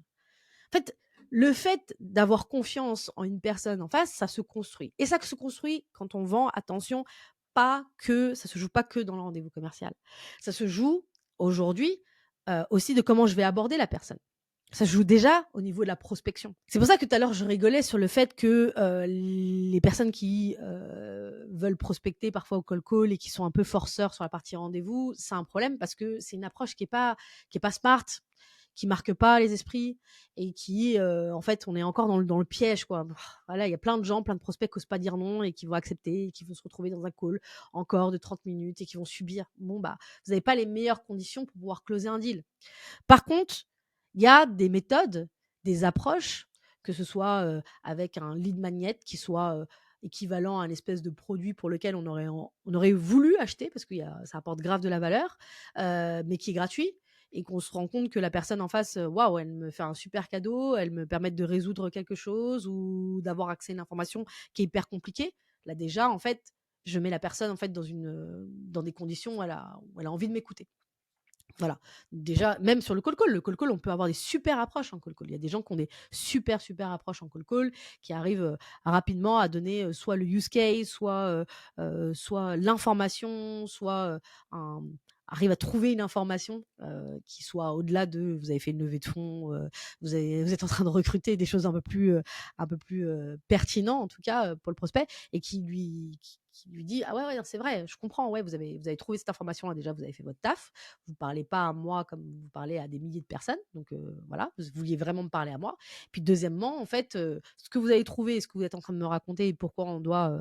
En fait, le fait d'avoir confiance en une personne en face, ça se construit. Et ça se construit quand on vend, attention, ça se joue pas que dans le rendez-vous commercial. Ça se joue aujourd'hui aussi de comment je vais aborder la personne. Ça se joue déjà au niveau de la prospection. C'est pour ça que tout à l'heure, je rigolais sur le fait que les personnes qui veulent prospecter parfois au cold call et qui sont un peu forceurs sur la partie rendez-vous, c'est un problème parce que c'est une approche qui est pas smart, qui marque pas les esprits et qui, en fait, on est encore dans le piège, quoi. Voilà, il y a plein de gens, plein de prospects qui osent pas dire non et qui vont accepter et qui vont se retrouver dans un call encore de 30 minutes et qui vont subir. Bon, bah, vous n'avez pas les meilleures conditions pour pouvoir closer un deal. Par contre, il y a des méthodes, des approches, que ce soit avec un lead magnet qui soit équivalent à un espèce de produit pour lequel on aurait voulu acheter parce que ça apporte grave de la valeur, mais qui est gratuit et qu'on se rend compte que la personne en face, waouh, elle me fait un super cadeau, elle me permet de résoudre quelque chose ou d'avoir accès à une information qui est hyper compliquée. Là déjà, en fait, je mets la personne en fait dans des conditions où elle a envie de m'écouter. Voilà. Déjà, même sur le call call, on peut avoir des super approches en call call. Il y a des gens qui ont des super, super approches en call call, qui arrivent rapidement à donner soit le use case, soit l'information, soit arrivent à trouver une information qui soit au-delà de vous avez fait une levée de fonds, vous êtes en train de recruter des choses un peu plus pertinents, en tout cas, pour le prospect, et qui lui dit: «Ah ouais, ouais, c'est vrai, je comprends, ouais, vous avez trouvé cette information-là, déjà, vous avez fait votre taf. Vous ne parlez pas à moi comme vous parlez à des milliers de personnes. Donc voilà, vous vouliez vraiment me parler à moi. Puis deuxièmement, en fait, ce que vous avez trouvé, ce que vous êtes en train de me raconter et pourquoi on doit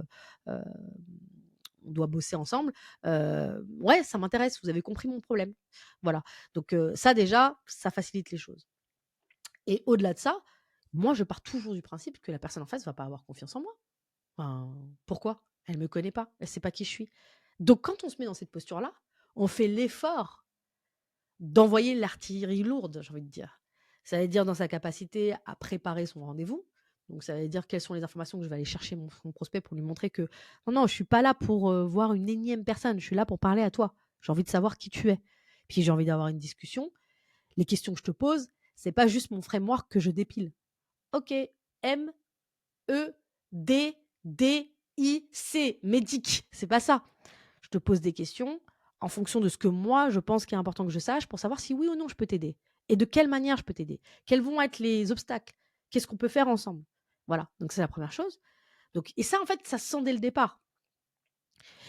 bosser ensemble, ouais, ça m'intéresse, vous avez compris mon problème. Voilà. Donc ça déjà, ça facilite les choses. Et au-delà de ça, moi, je pars toujours du principe que la personne en face ne va pas avoir confiance en moi. Enfin, pourquoi? Elle ne me connaît pas, elle ne sait pas qui je suis. Donc quand on se met dans cette posture-là, on fait l'effort d'envoyer l'artillerie lourde, j'ai envie de dire. Ça veut dire dans sa capacité à préparer son rendez-vous. Donc, ça veut dire quelles sont les informations que je vais aller chercher mon prospect pour lui montrer que non, non, je ne suis pas là pour voir une énième personne, je suis là pour parler à toi. J'ai envie de savoir qui tu es. Puis j'ai envie d'avoir une discussion. Les questions que je te pose, c'est pas juste mon framework que je dépile. OK. MEDDIC. Médic. C'est pas ça. Je te pose des questions en fonction de ce que moi, je pense qu'il est important que je sache pour savoir si oui ou non je peux t'aider. Et de quelle manière je peux t'aider. Quels vont être les obstacles. Qu'est-ce qu'on peut faire ensemble. Voilà. Donc, c'est la première chose. Donc, et ça, en fait, ça se sent dès le départ.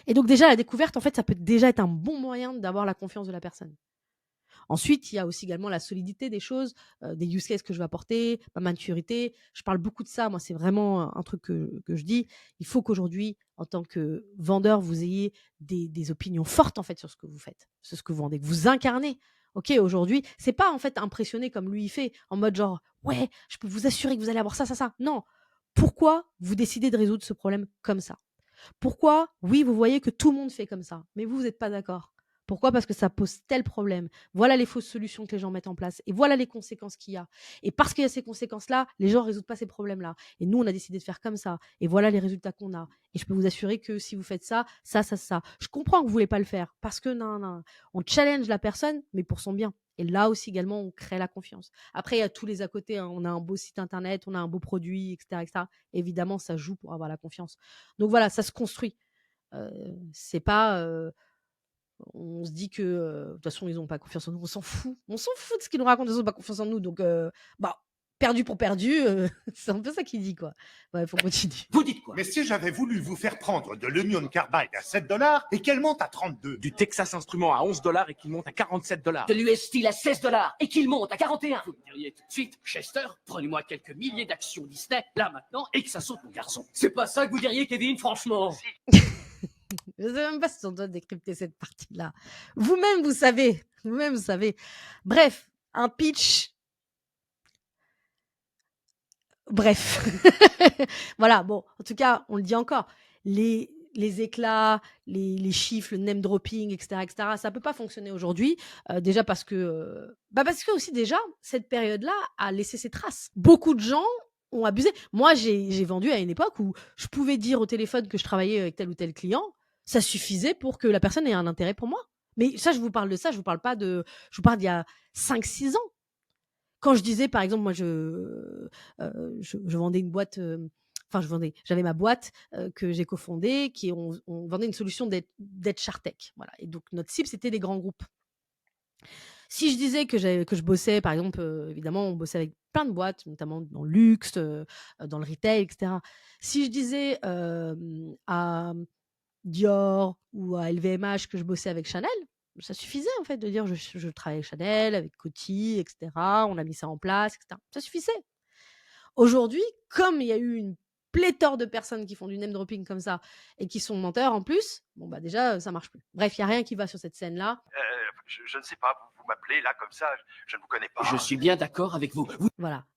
Et donc, déjà, la découverte, en fait, ça peut déjà être un bon moyen d'avoir la confiance de la personne. Ensuite, il y a aussi également la solidité des choses, des use cases que je vais apporter, ma maturité. Je parle beaucoup de ça. Moi, c'est vraiment un truc que je dis. Il faut qu'aujourd'hui, en tant que vendeur, vous ayez des opinions fortes en fait sur ce que vous faites, sur ce que vous vendez, que vous incarnez. Ok, aujourd'hui, c'est pas en fait impressionné comme lui il fait, en mode genre ouais, je peux vous assurer que vous allez avoir ça, ça, ça. Non. Pourquoi vous décidez de résoudre ce problème comme ça? Pourquoi? Oui, vous voyez que tout le monde fait comme ça, mais vous n'êtes pas d'accord. Pourquoi? Parce que ça pose tel problème. Voilà les fausses solutions que les gens mettent en place et voilà les conséquences qu'il y a. Et parce qu'il y a ces conséquences-là, les gens ne résoudent pas ces problèmes-là. Et nous, on a décidé de faire comme ça. Et voilà les résultats qu'on a. Et je peux vous assurer que si vous faites ça, ça, ça, ça. Je comprends que vous ne voulez pas le faire parce que non, non, on challenge la personne, mais pour son bien. Et là aussi également, on crée la confiance. Après, il y a tous les à côté, hein. On a un beau site internet, on a un beau produit, etc., etc. Évidemment, ça joue pour avoir la confiance. Donc voilà, ça se construit. C'est pas, on se dit que, de toute façon, ils ont pas confiance en nous. On s'en fout. On s'en fout de ce qu'ils nous racontent, ils ont pas confiance en nous. Donc, bah, perdu pour perdu, c'est un peu ça qu'il dit, quoi. Ouais, faut continuer. Vous dites quoi? Mais si j'avais voulu vous faire prendre de l'Union Carbide à 7 $ et qu'elle monte à 32, Du Texas Instruments à 11 $ et qu'il monte à 47 $. De l'US Steel à 16 $ et qu'il monte à 41. Vous me diriez tout de suite, Chester, prenez-moi quelques milliers d'actions Disney, là maintenant, et que ça saute mon garçon. C'est pas ça que vous diriez, Kevin, franchement. Je sais même pas si on doit décrypter cette partie-là. Vous-même, vous savez. Vous-même, vous savez. Bref, un pitch. Bref. Voilà, bon, en tout cas, on le dit encore, les éclats, les chiffres, le name dropping, etc., ça peut pas fonctionner aujourd'hui. Déjà parce que, parce que aussi déjà, cette période-là a laissé ses traces. Beaucoup de gens ont abusé. Moi, j'ai vendu à une époque où je pouvais dire au téléphone que je travaillais avec tel ou tel client, ça suffisait pour que la personne ait un intérêt pour moi. Mais ça, je vous parle de ça, je vous parle pas de je vous parle d'il y a 5-6 ans. Quand je disais, par exemple, moi, je vendais une boîte, j'avais ma boîte que j'ai cofondée, on vendait une solution d'aide Chartech. Voilà. Et donc, notre cible, c'était des grands groupes. Si je disais que je bossais, par exemple, évidemment, on bossait avec plein de boîtes, notamment dans le luxe, dans le retail, etc. Si je disais à Dior ou à LVMH que je bossais avec Chanel, ça suffisait en fait de dire je travaille avec Chanel, avec Coty, etc. On a mis ça en place, etc. Ça suffisait. Aujourd'hui, comme il y a eu une pléthore de personnes qui font du name dropping comme ça et qui sont menteurs en plus, bon bah déjà ça marche plus. Bref, il y a rien qui va sur cette scène-là. Je ne sais pas, vous m'appelez là comme ça, je ne vous connais pas. Je suis bien d'accord avec vous. Voilà.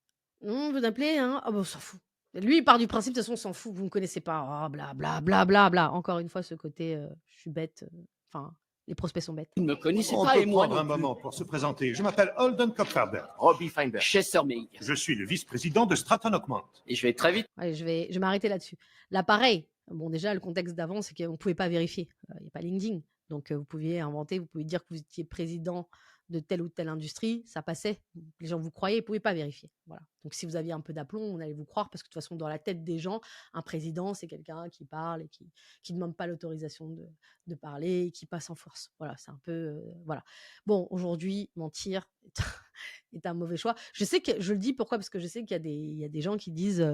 Vous appelez, hein? Ah bah on s'en fout. Lui, il part du principe, de toute façon, on s'en fout, vous ne me connaissez pas. Oh, bla bla bla bla bla. Encore une fois, ce côté, je suis bête. Enfin, les prospects sont bêtes. Vous ne me connaissez on pas peut et moi prendre un non plus. moment pour se présenter. Je m'appelle Holden Kopferber. Robbie Feinberg. Chester Mig. Je suis le vice-président de Stratton Oakmont. Et je vais très vite. Allez, je vais m'arrêter là-dessus. Là, pareil. Bon, déjà, le contexte d'avant, c'est qu'on ne pouvait pas vérifier. Il n'y a pas LinkedIn. Donc, vous pouviez inventer, vous pouviez dire que vous étiez président de telle ou telle industrie, ça passait. Les gens vous croyaient, ils ne pouvaient pas vérifier. Voilà. Donc, si vous aviez un peu d'aplomb, on allait vous croire parce que de toute façon, dans la tête des gens, un président, c'est quelqu'un qui parle et qui ne demande pas l'autorisation de parler et qui passe en force. Voilà, c'est un peu... voilà. Bon, aujourd'hui, mentir est un mauvais choix. Je sais que, je le dis pourquoi, parce que je sais qu'il y a des gens qui disent,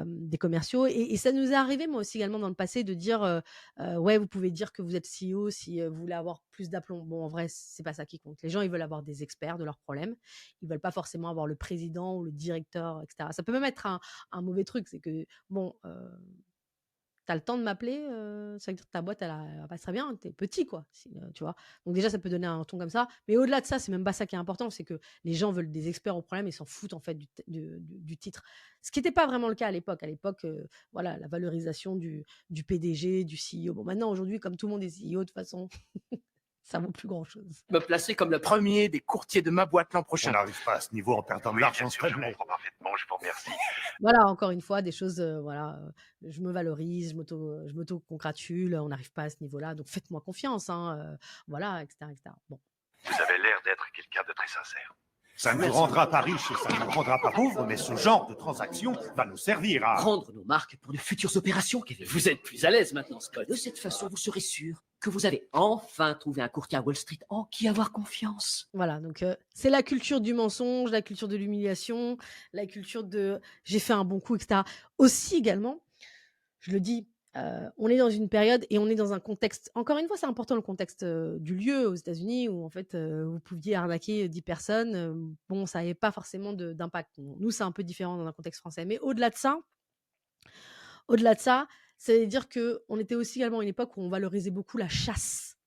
des commerciaux, et ça nous est arrivé, moi aussi également dans le passé, de dire, ouais, vous pouvez dire que vous êtes CEO si vous voulez avoir plus d'aplomb. Bon, en vrai, c'est pas ça qui compte. Les gens, ils veulent avoir des experts de leurs problèmes. Ils veulent pas forcément avoir le président ou le directeur, etc. Ça peut même être un mauvais truc, c'est que, bon, tu as le temps de m'appeler, ça veut dire que ta boîte, elle va très bien, tu es petit, quoi, tu vois. Donc déjà, ça peut donner un ton comme ça. Mais au-delà de ça, c'est même pas ça qui est important, c'est que les gens veulent des experts au problème et s'en foutent, en fait, du titre. Ce qui n'était pas vraiment le cas à l'époque. À l'époque, voilà, la valorisation du PDG, du CEO. Bon, maintenant, aujourd'hui, comme tout le monde est CEO, de toute façon, ça vaut plus grand-chose. Me placer comme le Premier des courtiers de ma boîte l'an On prochain. n'arrive pas à ce niveau en perdant de Oui, l'argent, bien sûr, je Stanley. comprends parfaitement, je vous remercie. Voilà, encore une fois, des choses, voilà, je me valorise, je m'auto-congratule, on n'arrive pas à ce niveau-là, donc faites-moi confiance, hein, voilà, etc., etc. Bon. Vous avez l'air d'être quelqu'un de très sincère. Ça ne nous Merci rendra beaucoup. pas riches et ça ne nous rendra pas pauvres, mais ce genre de transaction va nous servir à... Prendre nos marques pour de futures opérations, Kevin. Vous êtes plus à l'aise maintenant, Scott. De cette façon, vous serez sûr que vous avez enfin trouvé un courtier à Wall Street en qui avoir confiance. Voilà, donc c'est la culture du mensonge, la culture de l'humiliation, la culture de j'ai fait un bon coup, etc. Aussi également, je le dis, on est dans une période et on est dans un contexte, encore une fois, c'est important le contexte du lieu aux États-Unis où en fait vous pouviez arnaquer 10 personnes. Bon, ça n'avait pas forcément d'impact. Nous, c'est un peu différent dans un contexte français. Mais au-delà de ça, c'est dire qu'on était aussi également à une époque où on valorisait beaucoup la chasse.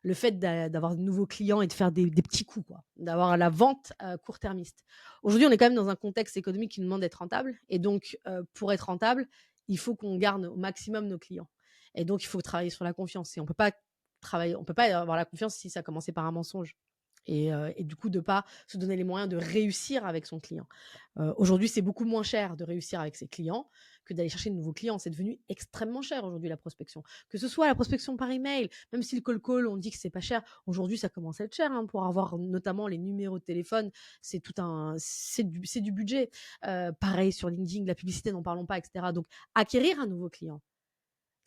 Le fait d'avoir de nouveaux clients et de faire des petits coups, quoi, d'avoir la vente court-termiste. Aujourd'hui, on est quand même dans un contexte économique qui nous demande d'être rentable. Et donc, pour être rentable, il faut qu'on garde au maximum nos clients. Et donc, il faut travailler sur la confiance. Et on peut pas avoir la confiance si ça commençait par un mensonge. Et du coup, de ne pas se donner les moyens de réussir avec son client. Aujourd'hui, c'est beaucoup moins cher de réussir avec ses clients que d'aller chercher de nouveaux clients. C'est devenu extrêmement cher aujourd'hui, la prospection. Que ce soit la prospection par email, même si le call, on dit que c'est pas cher. Aujourd'hui, ça commence à être cher, hein, pour avoir notamment les numéros de téléphone. C'est du budget. Pareil sur LinkedIn, la publicité, n'en parlons pas, etc. Donc, acquérir un nouveau client,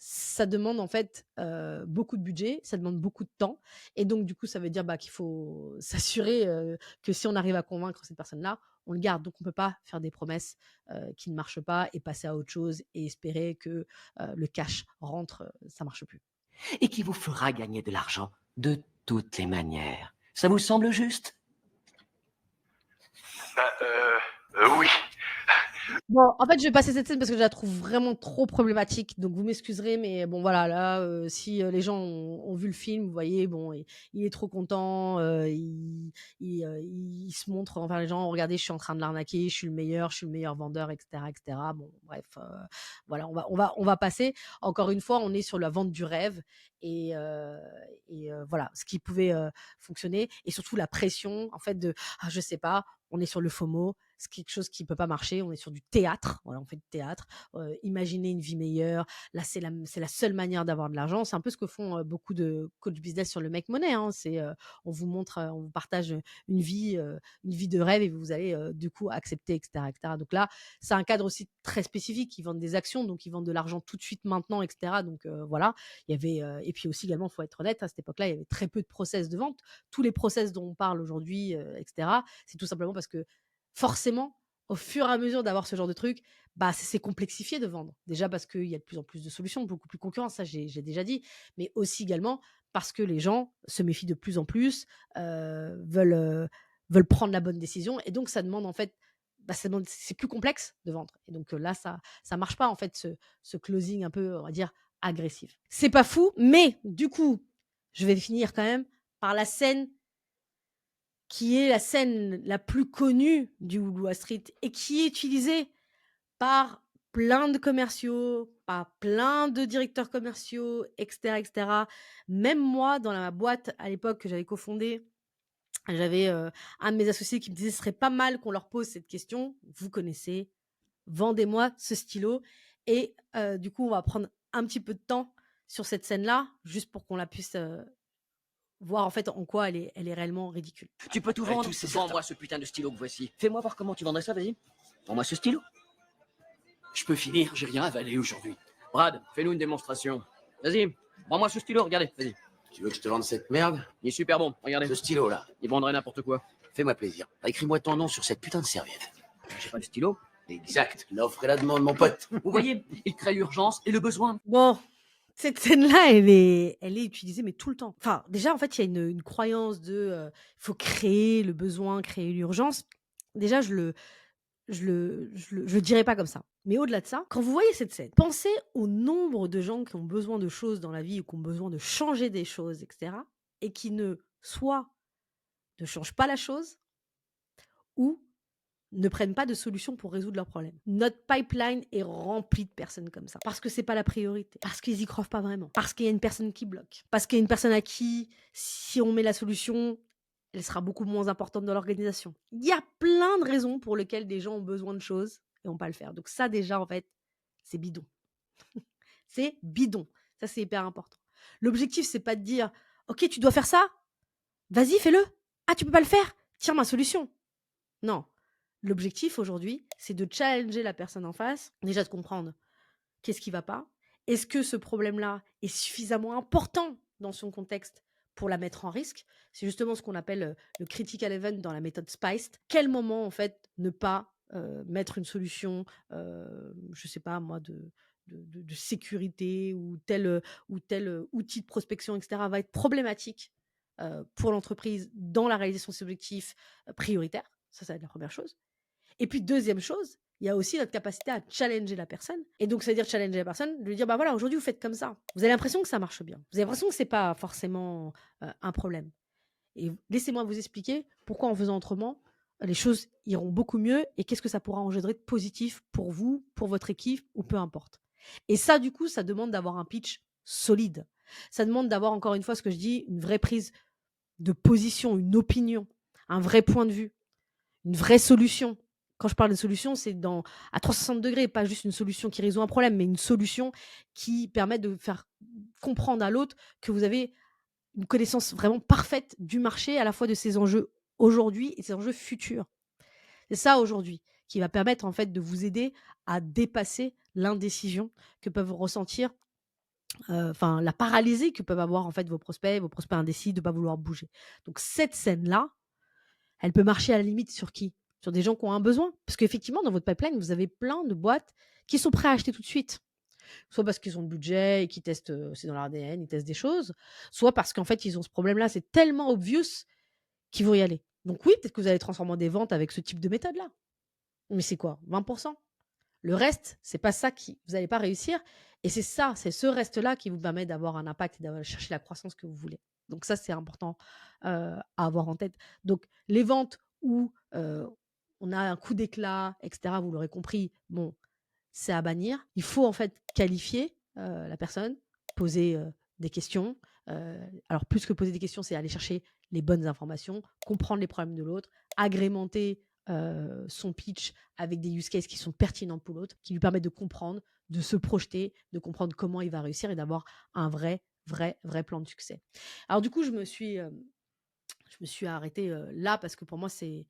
ça demande en fait beaucoup de budget, ça demande beaucoup de temps. Et donc, du coup, ça veut dire qu'il faut s'assurer que si on arrive à convaincre cette personne-là, on le garde. Donc, on ne peut pas faire des promesses qui ne marchent pas et passer à autre chose et espérer que le cash rentre. Ça ne marche plus. Et qui vous fera gagner de l'argent de toutes les manières. Ça vous semble juste? Oui. Bon, en fait, je vais passer cette scène parce que je la trouve vraiment trop problématique. Donc, vous m'excuserez, mais bon, voilà, là, si les gens ont vu le film, vous voyez, bon, il est trop content, il se montre envers les gens, regardez, je suis en train de l'arnaquer, je suis le meilleur vendeur, etc., etc. Bon, bref, voilà, on va passer. Encore une fois, on est sur la vente du rêve et voilà, ce qui pouvait fonctionner et surtout la pression, en fait, je sais pas, on est sur le FOMO, c'est quelque chose qui peut pas marcher. On est sur du théâtre. Voilà, on fait du théâtre. Imaginer une vie meilleure. Là, c'est la seule manière d'avoir de l'argent. C'est un peu ce que font beaucoup de coach business sur le make money, hein. C'est on vous montre, on vous partage une vie de rêve et vous allez du coup accepter, etc., etc. Donc là, c'est un cadre aussi très spécifique. Ils vendent des actions, donc ils vendent de l'argent tout de suite maintenant, etc. Donc voilà. Il y avait et puis aussi également, faut être honnête, à cette époque-là, il y avait très peu de process de vente. Tous les process dont on parle aujourd'hui, etc. C'est tout simplement parce que forcément, au fur et à mesure d'avoir ce genre de truc, c'est complexifié de vendre. Déjà parce qu'il y a de plus en plus de solutions, beaucoup plus de concurrence, ça j'ai déjà dit, mais aussi également parce que les gens se méfient de plus en plus, veulent prendre la bonne décision et donc ça demande en fait, c'est plus complexe de vendre et donc là ça marche pas en fait ce closing un peu, on va dire, agressif. C'est pas fou, mais du coup, je vais finir quand même par la scène qui est la scène la plus connue du Wall Street et qui est utilisée par plein de commerciaux, par plein de directeurs commerciaux, etc., etc. Même moi, dans la boîte à l'époque que j'avais cofondée, j'avais un de mes associés qui me disait ce serait pas mal qu'on leur pose cette question. Vous connaissez, vendez-moi ce stylo. Et du coup, on va prendre un petit peu de temps sur cette scène-là, juste pour qu'on la puisse voir en fait en quoi elle est réellement ridicule. Tu peux tout Ouais, vendre. tout, c'est Vends-moi ce putain de stylo que voici. Fais-moi voir comment tu vendrais ça, vas-y. Vends-moi ce stylo. Je peux finir, j'ai rien avalé aujourd'hui. Brad, fais-nous une démonstration. Vas-y, vends-moi ce stylo, regardez, vas-y. Tu veux que je te vende cette merde? Il est super bon, regardez. Ce stylo-là. Il vendrait n'importe quoi. Fais-moi plaisir. Écris-moi ton nom sur cette putain de serviette. J'ai pas de stylo. Exact. L'offre et la demande, mon pote. Vous voyez, il crée l'urgence et le besoin. Bon, cette scène-là, elle est utilisée, mais tout le temps. Enfin, déjà, en fait, il y a une croyance de il faut créer le besoin, créer l'urgence. Déjà, je le dirais pas comme ça. Mais au-delà de ça, quand vous voyez cette scène, pensez au nombre de gens qui ont besoin de choses dans la vie ou qui ont besoin de changer des choses, etc. et qui soit ne changent pas la chose ou ne prennent pas de solution pour résoudre leurs problèmes. Notre pipeline est rempli de personnes comme ça. Parce que c'est pas la priorité. Parce qu'ils y croient pas vraiment. Parce qu'il y a une personne qui bloque. Parce qu'il y a une personne à qui, si on met la solution, elle sera beaucoup moins importante dans l'organisation. Il y a plein de raisons pour lesquelles des gens ont besoin de choses et n'ont pas le faire. Donc ça, déjà, en fait, c'est bidon. C'est bidon. Ça, c'est hyper important. L'objectif, c'est pas de dire « Ok, tu dois faire ça. Vas-y, fais-le. Ah, tu peux pas le faire. Tiens ma solution. » Non. L'objectif aujourd'hui, c'est de challenger la personne en face, déjà de comprendre qu'est-ce qui va pas. Est-ce que ce problème-là est suffisamment important dans son contexte pour la mettre en risque? C'est justement ce qu'on appelle le critical event dans la méthode SPICed. Quel moment, en fait, ne pas mettre une solution, je sais pas moi, de sécurité ou tel outil de prospection, etc., va être problématique pour l'entreprise dans la réalisation de ses objectifs prioritaires. Ça va être la première chose. Et puis, deuxième chose, il y a aussi notre capacité à challenger la personne. Et donc, ça veut dire challenger la personne, de lui dire, bah voilà, aujourd'hui, vous faites comme ça. Vous avez l'impression que ça marche bien. Vous avez l'impression que c'est pas forcément un problème. Et laissez-moi vous expliquer pourquoi en faisant autrement, les choses iront beaucoup mieux et qu'est-ce que ça pourra engendrer de positif pour vous, pour votre équipe ou peu importe. Et ça, du coup, ça demande d'avoir un pitch solide. Ça demande d'avoir, encore une fois, ce que je dis, une vraie prise de position, une opinion, un vrai point de vue, une vraie solution. Quand je parle de solution, c'est à 360 degrés, pas juste une solution qui résout un problème, mais une solution qui permet de faire comprendre à l'autre que vous avez une connaissance vraiment parfaite du marché, à la fois de ses enjeux aujourd'hui et ses enjeux futurs. C'est ça aujourd'hui qui va permettre en fait de vous aider à dépasser l'indécision que peuvent ressentir, la paralysie que peuvent avoir en fait vos prospects indécis de ne pas vouloir bouger. Donc cette scène-là, elle peut marcher à la limite sur qui? Sur des gens qui ont un besoin. Parce qu'effectivement, dans votre pipeline, vous avez plein de boîtes qui sont prêts à acheter tout de suite. Soit parce qu'ils ont le budget et qu'ils testent, c'est dans leur ADN, ils testent des choses, soit parce qu'en fait, ils ont ce problème-là, c'est tellement obvious qu'ils vont y aller. Donc oui, peut-être que vous allez transformer des ventes avec ce type de méthode-là. Mais c'est quoi? 20%. Le reste, c'est pas ça qui vous n'allez pas réussir. Et c'est ça, c'est ce reste-là qui vous permet d'avoir un impact et d'aller chercher la croissance que vous voulez. Donc ça, c'est important à avoir en tête. Donc les ventes où on a un coup d'éclat, etc., vous l'aurez compris, bon, c'est à bannir. Il faut en fait qualifier la personne, poser des questions. Alors plus que poser des questions, c'est aller chercher les bonnes informations, comprendre les problèmes de l'autre, agrémenter son pitch avec des use cases qui sont pertinents pour l'autre, qui lui permettent de comprendre, de se projeter, de comprendre comment il va réussir et d'avoir un vrai plan de succès. Alors du coup, je me suis arrêtée là parce que pour moi, c'est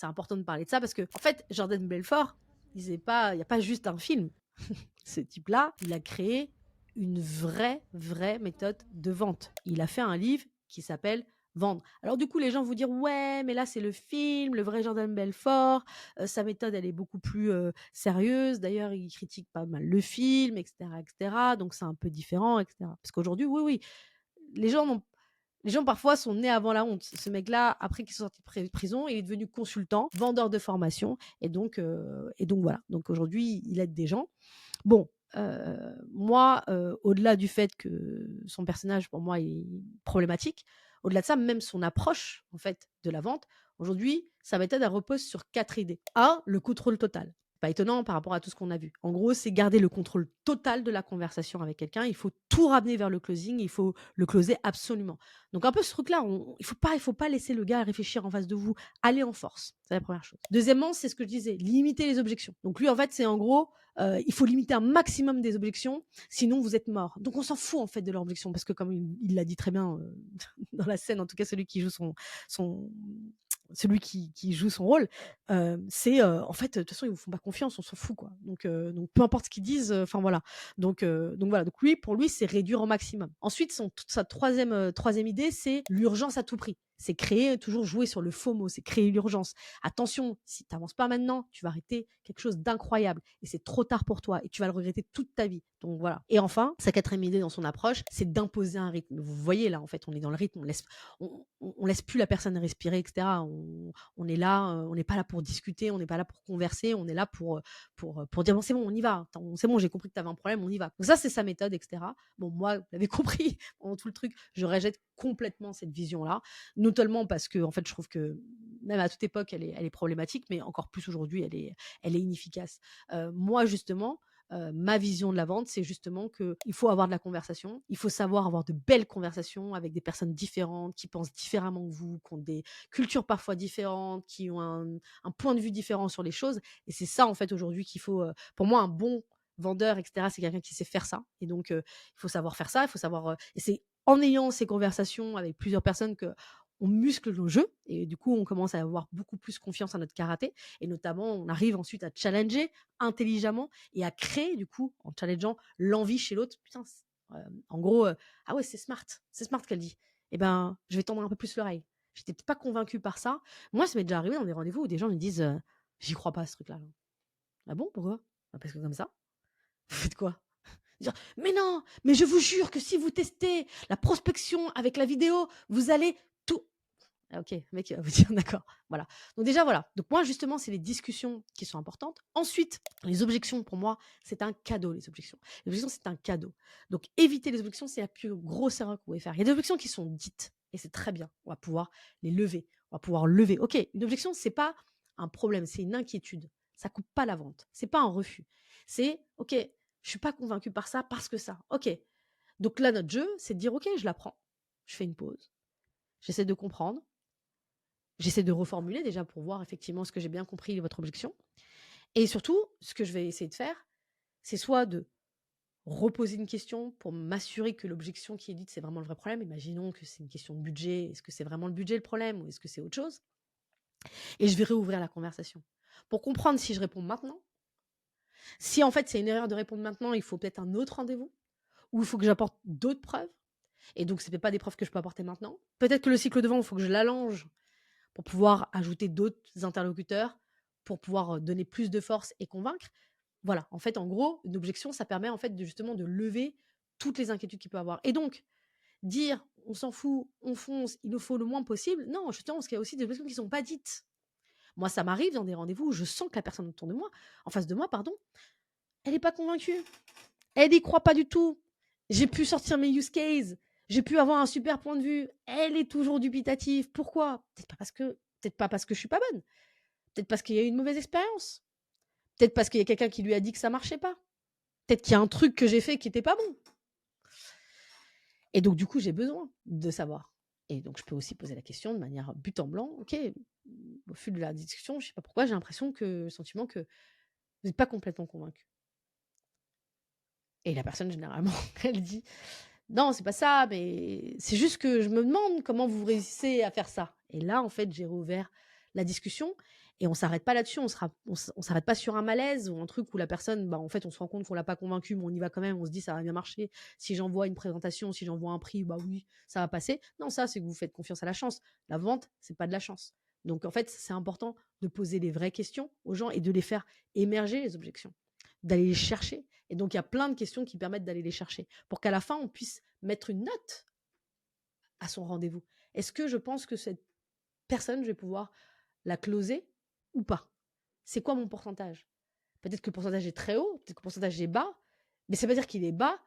important de parler de ça parce que en fait, Jordan Belfort, il n'y a pas juste un film. Ce type-là, il a créé une vraie méthode de vente. Il a fait un livre qui s'appelle Vendre. Alors du coup, les gens vont dire ouais, mais là c'est le film, le vrai Jordan Belfort. Sa méthode, elle est beaucoup plus sérieuse. D'ailleurs, il critique pas mal le film, etc., etc. Donc c'est un peu différent, etc. Parce qu'aujourd'hui, oui, les gens n'ont les gens parfois sont nés avant la honte. Ce mec-là, après qu'il soit sorti de prison, il est devenu consultant, vendeur de formation, et donc voilà. Donc aujourd'hui, il aide des gens. Bon, moi, au-delà du fait que son personnage, pour moi, est problématique, au-delà de ça, même son approche, en fait, de la vente, aujourd'hui, sa méthode, elle repose sur 4 idées. Un, le contrôle total. Pas étonnant par rapport à tout ce qu'on a vu. En gros, c'est garder le contrôle total de la conversation avec quelqu'un. Il faut tout ramener vers le closing. Il faut le closer absolument. Donc un peu ce truc-là, il faut pas laisser le gars réfléchir en face de vous. Aller en force, c'est la première chose. Deuxièmement, c'est ce que je disais, limiter les objections. Donc lui, en fait, c'est en gros, il faut limiter un maximum des objections, sinon vous êtes mort. Donc on s'en fout en fait de leur objection, parce que comme il l'a dit très bien dans la scène, en tout cas celui qui joue celui qui joue son rôle, c'est en fait, de toute façon, ils vous font pas confiance, on s'en fout, quoi. Donc peu importe ce qu'ils disent, enfin voilà. Donc voilà. Donc lui, pour lui, c'est réduire au maximum. Ensuite, sa troisième idée, c'est l'urgence à tout prix. C'est toujours jouer sur le FOMO, c'est créer l'urgence. Attention, si tu n'avances pas maintenant, tu vas arrêter quelque chose d'incroyable et c'est trop tard pour toi et tu vas le regretter toute ta vie. Donc voilà. Et enfin, sa quatrième idée dans son approche, c'est d'imposer un rythme. Vous voyez là, en fait, on est dans le rythme, on laisse plus la personne respirer, etc. On est là, on n'est pas là pour discuter, on n'est pas là pour converser, on est là pour dire bon, c'est bon, on y va. C'est bon, j'ai compris que tu avais un problème, on y va. Donc ça, c'est sa méthode, etc. Bon, moi, vous l'avez compris, pendant tout le truc, je rejette complètement cette vision-là. Notamment parce que, en fait, je trouve que même à toute époque, elle est problématique, mais encore plus aujourd'hui, elle est inefficace. Moi, justement, ma vision de la vente, c'est justement qu'il faut avoir de la conversation, il faut savoir avoir de belles conversations avec des personnes différentes, qui pensent différemment que vous, qui ont des cultures parfois différentes, qui ont un point de vue différent sur les choses. Et c'est ça, en fait, aujourd'hui qu'il faut, pour moi, un bon vendeur, etc., c'est quelqu'un qui sait faire ça. Et donc, il faut savoir faire ça, il faut savoir... et c'est en ayant ces conversations avec plusieurs personnes que on muscle nos jeux et du coup, on commence à avoir beaucoup plus confiance en notre karaté et notamment, on arrive ensuite à challenger intelligemment et à créer du coup, en challengeant, l'envie chez l'autre. Putain, en gros, «Ah ouais, c'est smart qu'elle dit. Eh ben, je vais tendre un peu plus l'oreille. J'étais pas convaincue par ça». Moi, ça m'est déjà arrivé dans des rendez-vous où des gens me disent, «J'y crois pas à ce truc-là». «Ah bon, pourquoi?» «Bah, parce que comme ça». «Vous faites quoi?» Dire: «Mais non, mais je vous jure que si vous testez la prospection avec la vidéo, vous allez tout». Ah OK, le mec il va vous dire d'accord, voilà. Donc déjà voilà, donc moi justement, c'est les discussions qui sont importantes. Ensuite, les objections pour moi, c'est un cadeau les objections. Les objections, c'est un cadeau. Donc éviter les objections, c'est la plus grosse erreur que vous pouvez faire. Il y a des objections qui sont dites et c'est très bien. On va pouvoir les lever. On va pouvoir lever. OK, une objection, c'est pas un problème, c'est une inquiétude. Ça coupe pas la vente. C'est pas un refus. C'est OK, je suis pas convaincu par ça parce que ça. OK. Donc là, notre jeu, c'est de dire OK, je la prends. Je fais une pause. J'essaie de comprendre. J'essaie de reformuler déjà pour voir effectivement ce que j'ai bien compris de votre objection. Et surtout, ce que je vais essayer de faire, c'est soit de reposer une question pour m'assurer que l'objection qui est dite, c'est vraiment le vrai problème. Imaginons que c'est une question de budget. Est-ce que c'est vraiment le budget le problème ou est-ce que c'est autre chose? Et je vais réouvrir la conversation pour comprendre si je réponds maintenant. Si en fait c'est une erreur de répondre maintenant, il faut peut-être un autre rendez-vous ou il faut que j'apporte d'autres preuves. Et donc, ce n'est pas des preuves que je peux apporter maintenant. Peut-être que le cycle de vente, il faut que je l'allonge pour pouvoir ajouter d'autres interlocuteurs, pour pouvoir donner plus de force et convaincre. Voilà, en fait, en gros, une objection, ça permet en fait de justement de lever toutes les inquiétudes qu'il peut avoir. Et donc, dire on s'en fout, on fonce, il nous faut le moins possible. Non, justement, parce qu'il y a aussi des objections qui ne sont pas dites. Moi, ça m'arrive dans des rendez-vous où je sens que la personne autour de moi, en face de moi, pardon, elle n'est pas convaincue. Elle n'y croit pas du tout. J'ai pu sortir mes use cases. J'ai pu avoir un super point de vue. Elle est toujours dubitative. Pourquoi? Peut-être pas parce que je suis pas bonne. Peut-être parce qu'il y a eu une mauvaise expérience. Peut-être parce qu'il y a quelqu'un qui lui a dit que ça marchait pas. Peut-être qu'il y a un truc que j'ai fait qui était pas bon. Et donc, du coup, j'ai besoin de savoir. Et donc, je peux aussi poser la question de manière but en blanc. OK, au fil de la discussion, je sais pas pourquoi, j'ai l'impression que le sentiment que vous n'êtes pas complètement convaincu. Et la personne, généralement, elle dit non, c'est pas ça, mais c'est juste que je me demande comment vous réussissez à faire ça. Et là, en fait, j'ai rouvert la discussion et on s'arrête pas là-dessus. On s'arrête pas sur un malaise ou un truc où la personne, bah, en fait, on se rend compte qu'on l'a pas convaincu, mais on y va quand même. On se dit, ça va bien marcher. Si j'envoie une présentation, si j'envoie un prix, bah oui, ça va passer. Non, ça, c'est que vous faites confiance à la chance. La vente, c'est pas de la chance. Donc, en fait, c'est important de poser les vraies questions aux gens et de les faire émerger, les objections, d'aller les chercher. Et donc, il y a plein de questions qui permettent d'aller les chercher pour qu'à la fin, on puisse mettre une note à son rendez-vous. Est-ce que je pense que cette personne, je vais pouvoir la closer ou pas? C'est quoi mon pourcentage? Peut-être que le pourcentage est très haut, peut-être que le pourcentage est bas, mais ça veut pas dire qu'il est bas,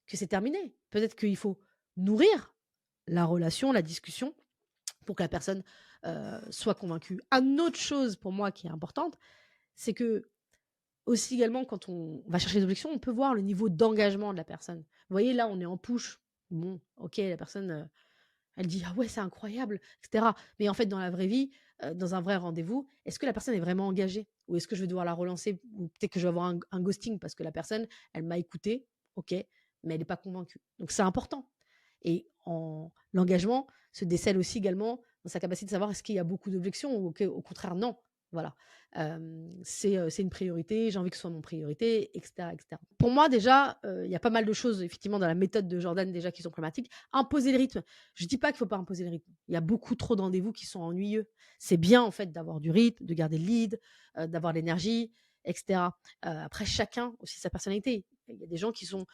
que c'est terminé. Peut-être qu'il faut nourrir la relation, la discussion, pour que la personne soit convaincue. Une autre chose pour moi qui est importante, c'est que aussi également, quand on va chercher des objections, on peut voir le niveau d'engagement de la personne. Vous voyez, là, on est en push. Bon, ok, la personne, elle dit ah ouais, c'est incroyable, etc. Mais en fait, dans la vraie vie, dans un vrai rendez-vous, est-ce que la personne est vraiment engagée? Ou est-ce que je vais devoir la relancer? Ou peut-être que je vais avoir un ghosting parce que la personne, elle m'a écouté, ok, mais elle n'est pas convaincue. Donc c'est important. Et l'engagement se décèle aussi également dans sa capacité de savoir est-ce qu'il y a beaucoup d'objections ou au contraire non. Voilà. C'est une priorité, j'ai envie que ce soit mon priorité, etc., etc. Pour moi, déjà, il y a pas mal de choses, effectivement, dans la méthode de Jordan, déjà, qui sont problématiques. Imposer le rythme. Je dis pas qu'il faut pas imposer le rythme. Il y a beaucoup trop de rendez-vous qui sont ennuyeux. C'est bien, en fait, d'avoir du rythme, de garder le lead, d'avoir l'énergie, etc. Après, chacun aussi sa personnalité. Il y a des gens qui sont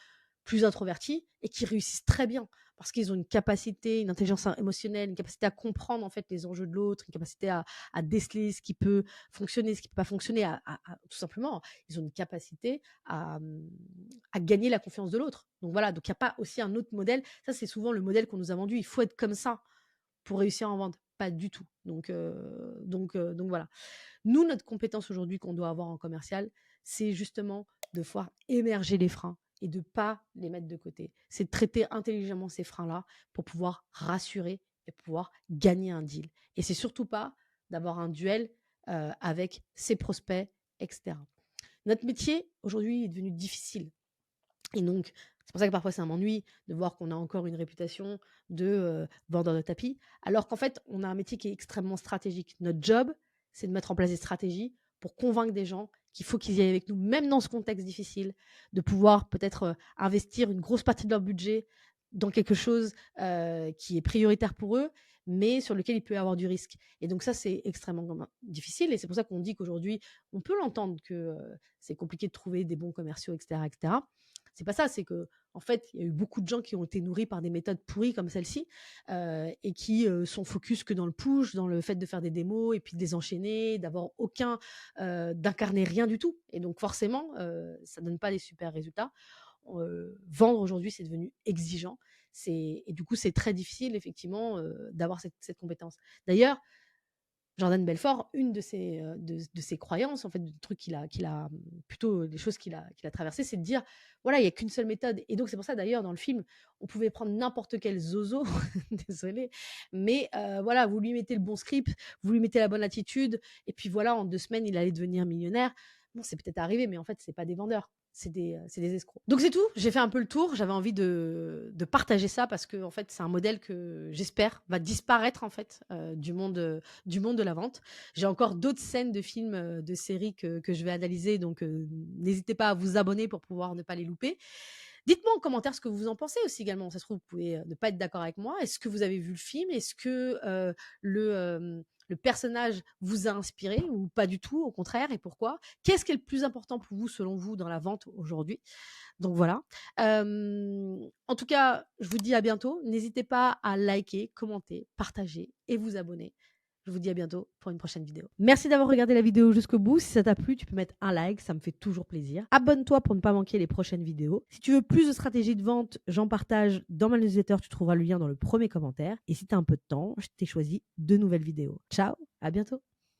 plus introvertis et qui réussissent très bien parce qu'ils ont une capacité, une intelligence émotionnelle, une capacité à comprendre en fait les enjeux de l'autre, une capacité à déceler ce qui peut fonctionner, ce qui peut pas fonctionner, tout simplement, ils ont une capacité à gagner la confiance de l'autre. Donc voilà, donc il n'y a pas aussi un autre modèle. Ça, c'est souvent le modèle qu'on nous a vendu. Il faut être comme ça pour réussir en vente. Pas du tout. Donc voilà. Nous, notre compétence aujourd'hui qu'on doit avoir en commercial, c'est justement de voir émerger les freins et de ne pas les mettre de côté. C'est de traiter intelligemment ces freins-là pour pouvoir rassurer et pouvoir gagner un deal. Et c'est surtout pas d'avoir un duel avec ses prospects, etc. Notre métier, aujourd'hui, est devenu difficile. Et donc, C'est pour ça que parfois ça m'ennuie de voir qu'on a encore une réputation de vendeur de tapis, alors qu'en fait, on a un métier qui est extrêmement stratégique. Notre job, c'est de mettre en place des stratégies pour convaincre des gens qu'il faut qu'ils y aillent avec nous, même dans ce contexte difficile, de pouvoir peut-être investir une grosse partie de leur budget dans quelque chose qui est prioritaire pour eux, mais sur lequel il peut y avoir du risque. Et donc ça, c'est extrêmement difficile. Et c'est pour ça qu'on dit qu'aujourd'hui, on peut l'entendre que c'est compliqué de trouver des bons commerciaux, etc., etc. C'est pas ça, c'est que en fait, il y a eu beaucoup de gens qui ont été nourris par des méthodes pourries comme celle-ci et qui sont focus que dans le push, dans le fait de faire des démos et puis de les enchaîner, d'avoir d'incarner rien du tout. Et donc forcément, ça donne pas des super résultats. Vendre aujourd'hui, c'est devenu exigeant. Et du coup, c'est très difficile effectivement d'avoir cette compétence. D'ailleurs, Jordan Belfort, une de ses croyances, en fait, des trucs plutôt des choses qu'il a traversées, c'est de dire, voilà, il y a qu'une seule méthode. Et donc, c'est pour ça, d'ailleurs, dans le film, on pouvait prendre n'importe quel zozo, désolé, mais voilà, vous lui mettez le bon script, vous lui mettez la bonne attitude, et puis voilà, en 2 semaines, il allait devenir millionnaire. Bon, c'est peut-être arrivé, mais en fait, c'est pas des vendeurs. C'est des escrocs. Donc c'est tout, j'ai fait un peu le tour, j'avais envie de partager ça parce que en fait, c'est un modèle que j'espère va disparaître en fait du monde de la vente. J'ai encore d'autres scènes de films, de séries que je vais analyser, donc n'hésitez pas à vous abonner pour pouvoir ne pas les louper. Dites-moi en commentaire ce que vous en pensez aussi également. Ça se trouve, vous pouvez ne pas être d'accord avec moi. Est-ce que vous avez vu le film? Est-ce que le personnage vous a inspiré ou pas du tout, au contraire, et pourquoi? Qu'est-ce qui est le plus important pour vous, selon vous, dans la vente aujourd'hui? Donc voilà. En tout cas, je vous dis à bientôt. N'hésitez pas à liker, commenter, partager et vous abonner. Je vous dis à bientôt pour une prochaine vidéo. Merci d'avoir regardé la vidéo jusqu'au bout. Si ça t'a plu, tu peux mettre un like, ça me fait toujours plaisir. Abonne-toi pour ne pas manquer les prochaines vidéos. Si tu veux plus de stratégies de vente, j'en partage dans ma newsletter, tu trouveras le lien dans le premier commentaire. Et si tu as un peu de temps, je t'ai choisi 2 nouvelles vidéos. Ciao, à bientôt.